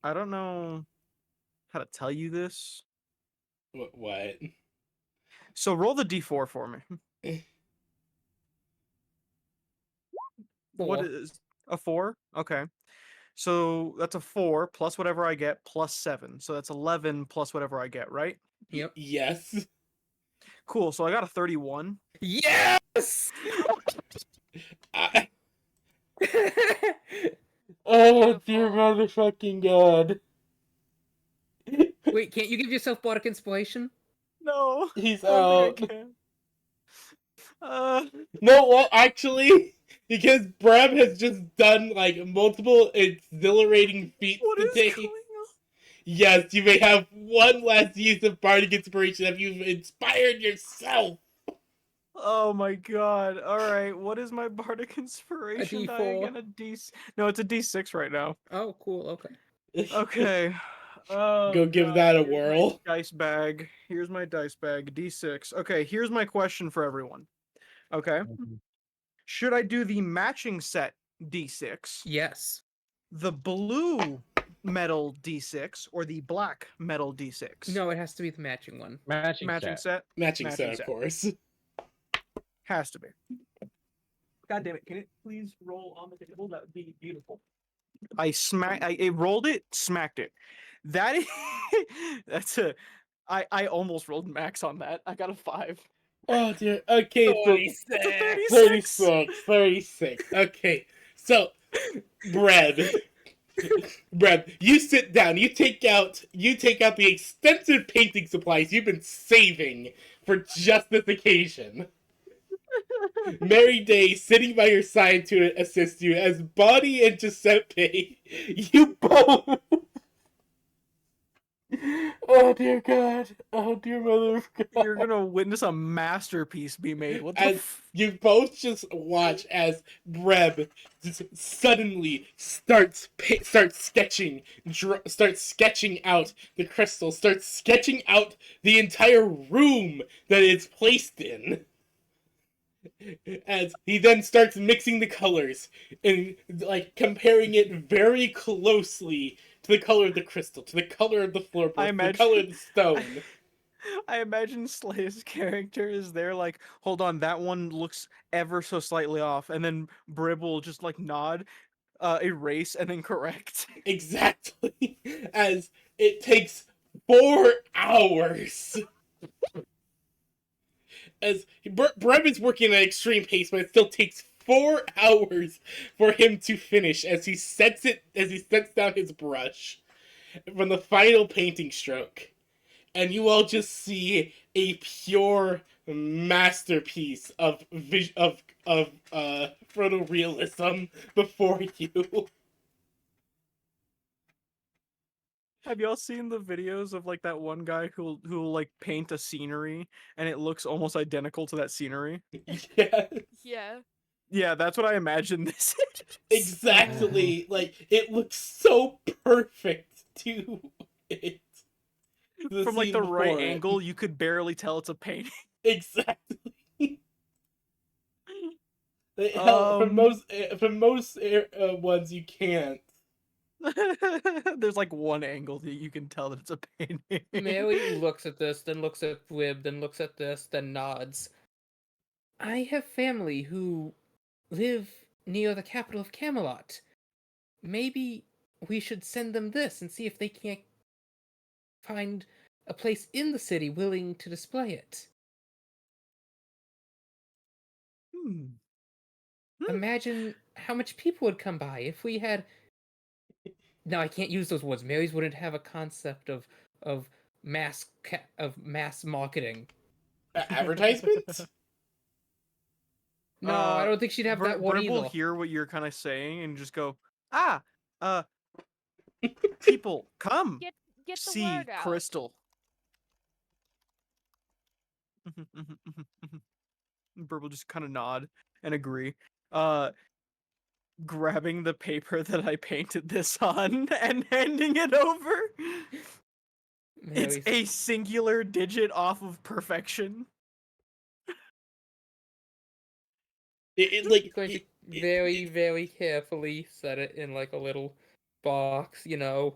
I don't know how to tell you this. What? So roll the d4 for me. What 4. is a 4? Okay. So that's a 4 plus whatever I get plus 7. So that's 11 plus whatever I get, right? Yep. Yes. Cool. So I got a 31. Yes! I... Oh, dear Beautiful. motherfucking god. Wait, can't you give yourself bardic inspiration? No. He's I don't out. think I can. Uh No, well, actually, because Brem has just done, like, multiple exhilarating feats what is today. going on? Yes, you may have one last use of bardic inspiration if you've inspired yourself. Oh my god. All right. What is my bardic inspiration die D4. again? No, it's a d6 right now. Oh, cool. Okay. Okay. Oh Go give god. that a Here's my whirl. dice bag. Here's my dice bag. D6. Okay, here's my question for everyone. Okay. Should I do the matching set D6, Yes. the blue metal D6, or the black metal D6? No, it has to be the matching one. Matching Matching set. set. Matching set, of course. Has to be. God damn it! Can it please roll on the table? That would be beautiful. I rolled it, smacked it. That is. That's a. I almost rolled max on that. I got a 5. Oh, dear. Okay, so 36. It's a 36. 36. Okay, so, Bread. Breb, you sit down. You take out the extensive painting supplies you've been saving for just this occasion. Mary Day sitting by your side to assist you as Bonnie and Giuseppe. You both. Oh dear God! Oh dear mother of God! You're gonna witness a masterpiece be made. What the? As you both just watch as Breb just suddenly starts sketching out the crystal, starts sketching out the entire room that it's placed in. As he then starts mixing the colors and like comparing it very closely to the color of the crystal, to the color of the floorboard, to the color of the stone. I imagine Slay's character is there, like, hold on, that one looks ever so slightly off, and then Brib will just like nod, erase, and then correct. Exactly. As it takes 4 hours. As Brem is working at an extreme pace, but it still takes 4 hours for him to finish as he sets down his brush from the final painting stroke. And you all just see a pure masterpiece of photorealism before you. Have y'all seen the videos of like that one guy who'll like paint a scenery and it looks almost identical to that scenery? Yes. Yeah. Yeah, that's what I imagine this is. Exactly. Like, it looks so perfect to it. The From like scene the right before it. angle, you could barely tell it's a painting. Exactly. Hell, Um, from most ones you can't. There's like one angle that you can tell that it's a painting. Mary looks at this, then looks at Blib, then looks at this, then nods. I have family who live near the capital of Camelot. Maybe we should send them this and see if they can't find a place in the city willing to display it. Hmm. Imagine how much people would come by if we had. No, I can't use those words. Mary's wouldn't have a concept of mass marketing. Advertisements? No, I don't think she'd have that one Brib will either. hear what you're kind of saying and just go, ah, people, come Get the see word out. Crystal. Brib will just kind of nod and agree. Grabbing the paper that I painted this on and handing it over. Mary's, It's a singular digit off of perfection. going to very, very carefully set it in like a little box, you know.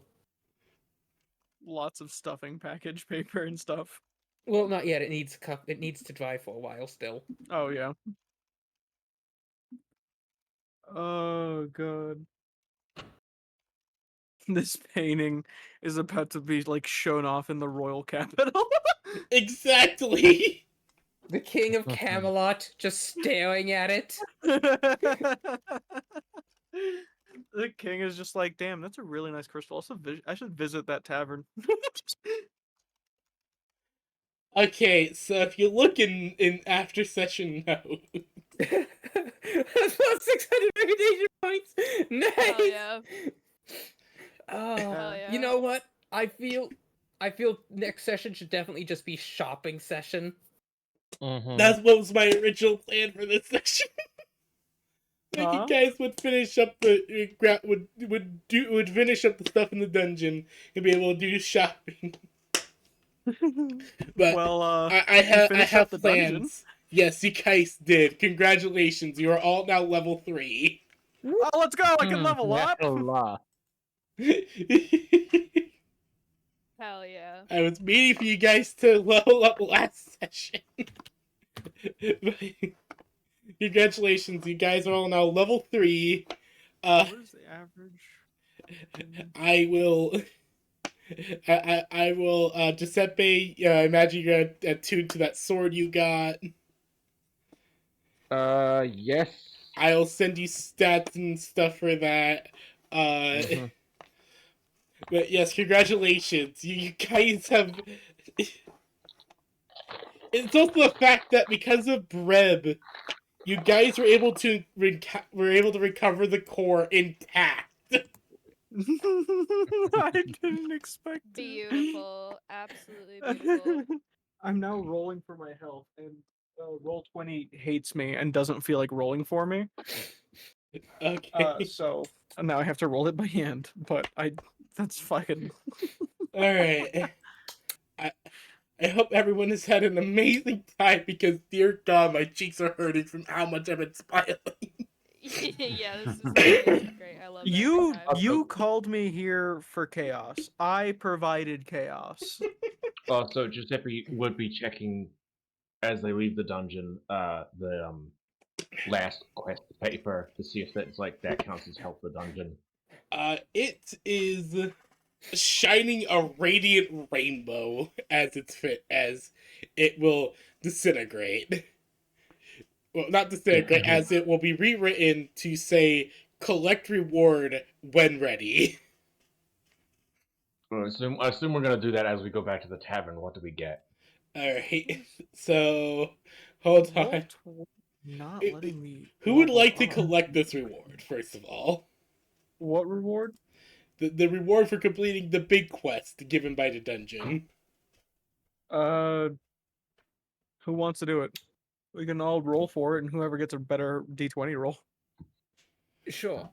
Lots of stuffing package paper and stuff. Well, not yet. It needs it needs to dry for a while still. Oh yeah. Oh god. This painting is about to be like shown off in the royal capital. Exactly. The King of Camelot just staring at it. The king is just like, damn, that's a really nice crystal. I should visit that tavern. Okay, so if you look in after session notes, That's plus 600 reputation points. Nice. Hell yeah. Oh, Hell yeah. you know what? I feel next session should definitely just be shopping session. that's what was my original plan for this section. Like Huh? you guys would finish up would finish up the stuff in the dungeon and be able to do shopping. But Well, I have finished up the plans. dungeon. Yes, you guys did. Congratulations, you are all now level 3. Oh, let's go! I can level up. Hell yeah. I was waiting for you guys to level up last session. Congratulations, you guys are all now level 3. Where's the average? I will. I will. Giuseppe, I imagine you're attuned to that sword you got. Yes. I'll send you stats and stuff for that. But yes, congratulations. You guys have. It's also the fact that because of Breb, you guys were able to recover the core intact. I didn't expect it. Beautiful. Absolutely beautiful. I'm now rolling for my health, and Roll20 hates me and doesn't feel like rolling for me. Okay. So now I have to roll it by hand. But that's fucking. All right. I hope everyone has had an amazing time because, dear God, my cheeks are hurting from how much I've been smiling. Yeah, this is great. I love You that. you called me here for chaos. I provided chaos. Also, Giuseppe would be checking as they leave the dungeon the last quest paper to see if that's like that counts as help the dungeon. It is shining a radiant rainbow as it will disintegrate. Well, not disintegrate, as it will be rewritten to say collect reward when ready. I assume we're gonna do that as we go back to the tavern. What do we get? Alright, so hold on. Not letting me. Who would level like to up. collect this reward, first of all? What reward? The reward for completing the big quest given by the dungeon. Who wants to do it? We can all roll for it, and whoever gets a better D20 roll. Sure.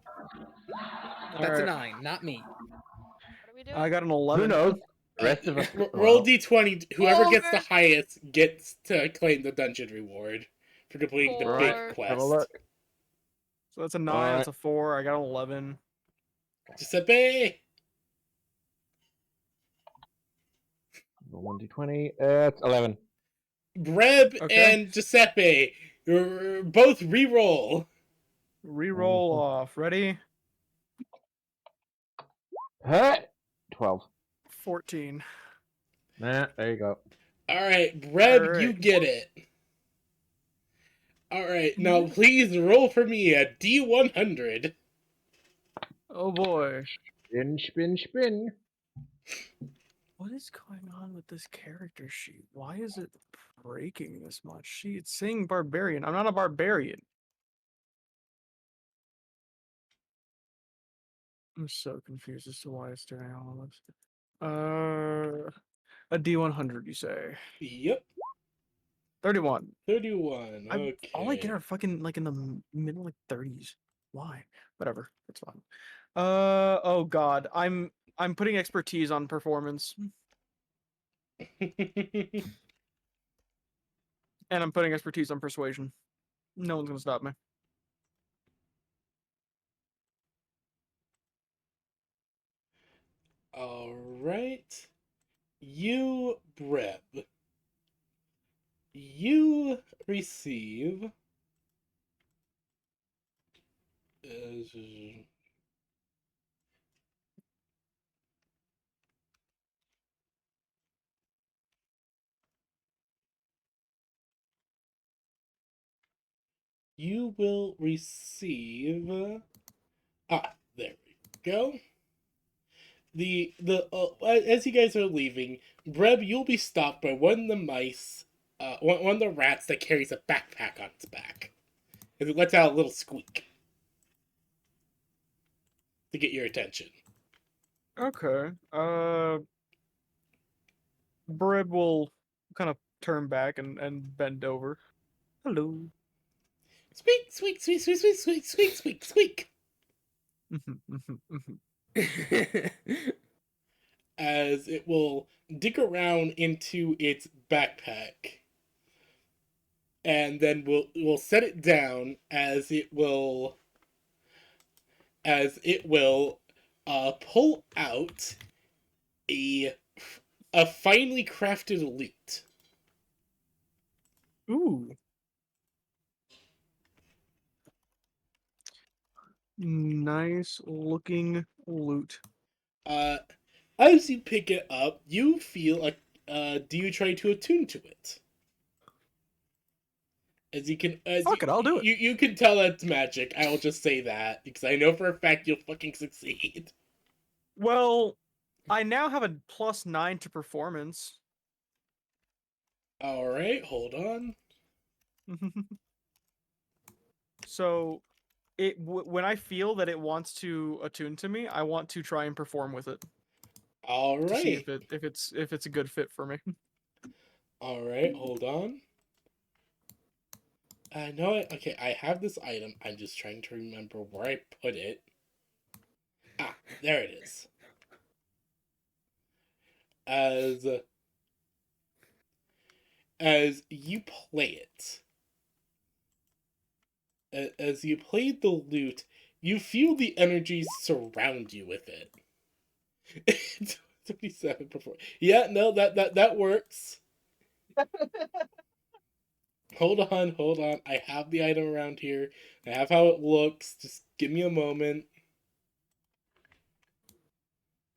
That's Alright. a 9, not me. What are we doing? I got an 11. Who knows? The rest of us. Roll d20. Whoever gets the highest gets to claim the dungeon reward for completing the big Four. quest. Have a look. So that's a 9. Alright. That's a 4. I got an 11. Giuseppe. 1d20. It's 11. Breb Okay. and Giuseppe, you're both re-roll. Reroll off. Ready? Huh? 12. 14. Nah, there you go. All right, Breb, you Alright. get it. All right, now please roll for me a D100. Oh boy. Spin, spin, spin. What is going on with this character sheet? Why is it breaking this much? It's saying barbarian. I'm not a barbarian. I'm so confused as to why it's doing all of this. A D100, you say? Yep, 31. 31. All I get Okay. are fucking like in the middle like 30s. Why? Whatever. It's fine. Oh god. I'm putting expertise on performance. And I'm putting expertise on persuasion. No one's gonna stop me. All right. You, Breb, you receive. You will receive. There we go. As you guys are leaving, Breb, you'll be stopped by one of the mice, one of the rats that carries a backpack on its back. And it lets out a little squeak to get your attention. Okay. Brib will kind of turn back and bend over. Hello. Squeak, squeak, squeak, squeak, squeak, squeak, squeak, squeak, squeak. As it will dig around into its backpack, and then we'll set it down as it will pull out a a finely crafted lute. Ooh. Nice looking loot. Uh, as you pick it up, you feel a. Do you try to attune to it? As you can, Fuck it, I'll do it. you can tell that's magic. I will just say that because I know for a fact you'll fucking succeed. Well, I now have a +9 to performance. All right, hold on. So, when I feel that it wants to attune to me, I want to try and perform with it All to see right, if it's a good fit for me. all right, hold on. I know it. Okay, I have this item. I'm just trying to remember where I put it. There it is. As as you play it, as you play the lute, you feel the energies surround you with it. 27 before. Yeah, no, that works. Hold on. I have the item around here. I have how it looks. Just give me a moment.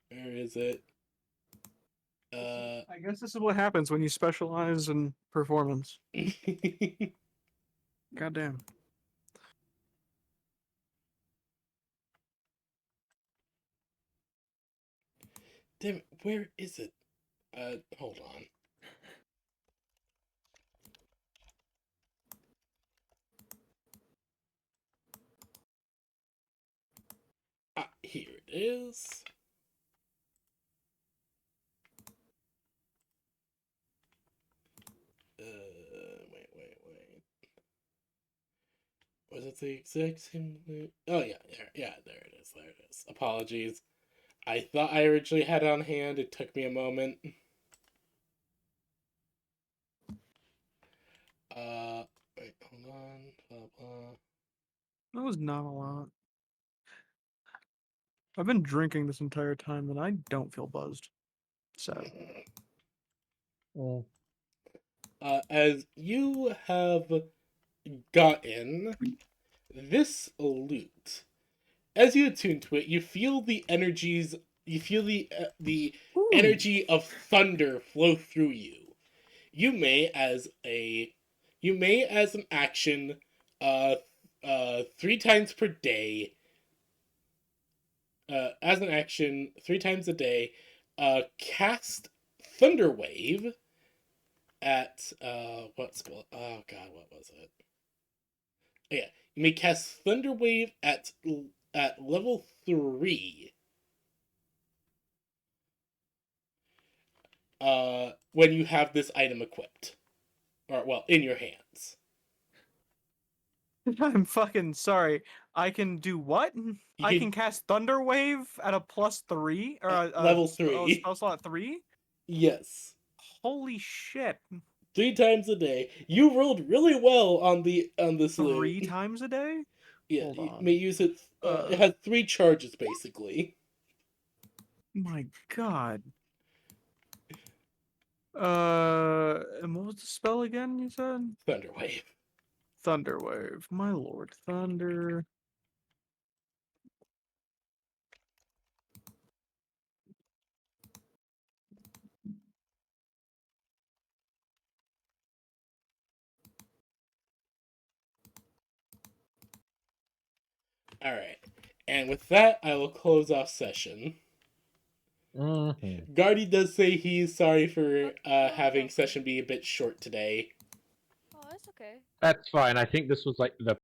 Where is it? I guess this is what happens when you specialize in performance. Goddamn. Damn it, where is it? Hold on. Here it is. Wait. Was it the exact same? Oh yeah, there it is. There it is. Apologies. I thought I originally had it on hand. It took me a moment. Wait, hold on. Blah blah. That was not a lot. I've been drinking this entire time and I don't feel buzzed. So Mm. As you have gotten this loot, as you attune to it, you feel the energies. You feel the Ooh. energy of thunder flow through you. You may, as an action, 3 times per day. As an action, 3 times a day, cast Thunder Wave at what's called? Oh God, what was it? Yeah, you may cast Thunder Wave at level 3. When you have this item equipped, or well, in your hands. I'm fucking sorry. I can do what? I can- can cast Thunder Wave at a +3 or Level a 3. spell slot 3. Yes, Holy shit! 3 times a day. You rolled really well on this 3 loot. times a day? Yeah, Hold you on. may use it. It has 3 charges basically. My God. And what was the spell again? You said Thunder Wave. Thunder Wave. My lord, Thunder. All right, and with that, I will close off session. Mm-hmm. Guardy does say he's sorry for No having problem. session be a bit short today. Oh, it's okay. That's fine. I think this was like the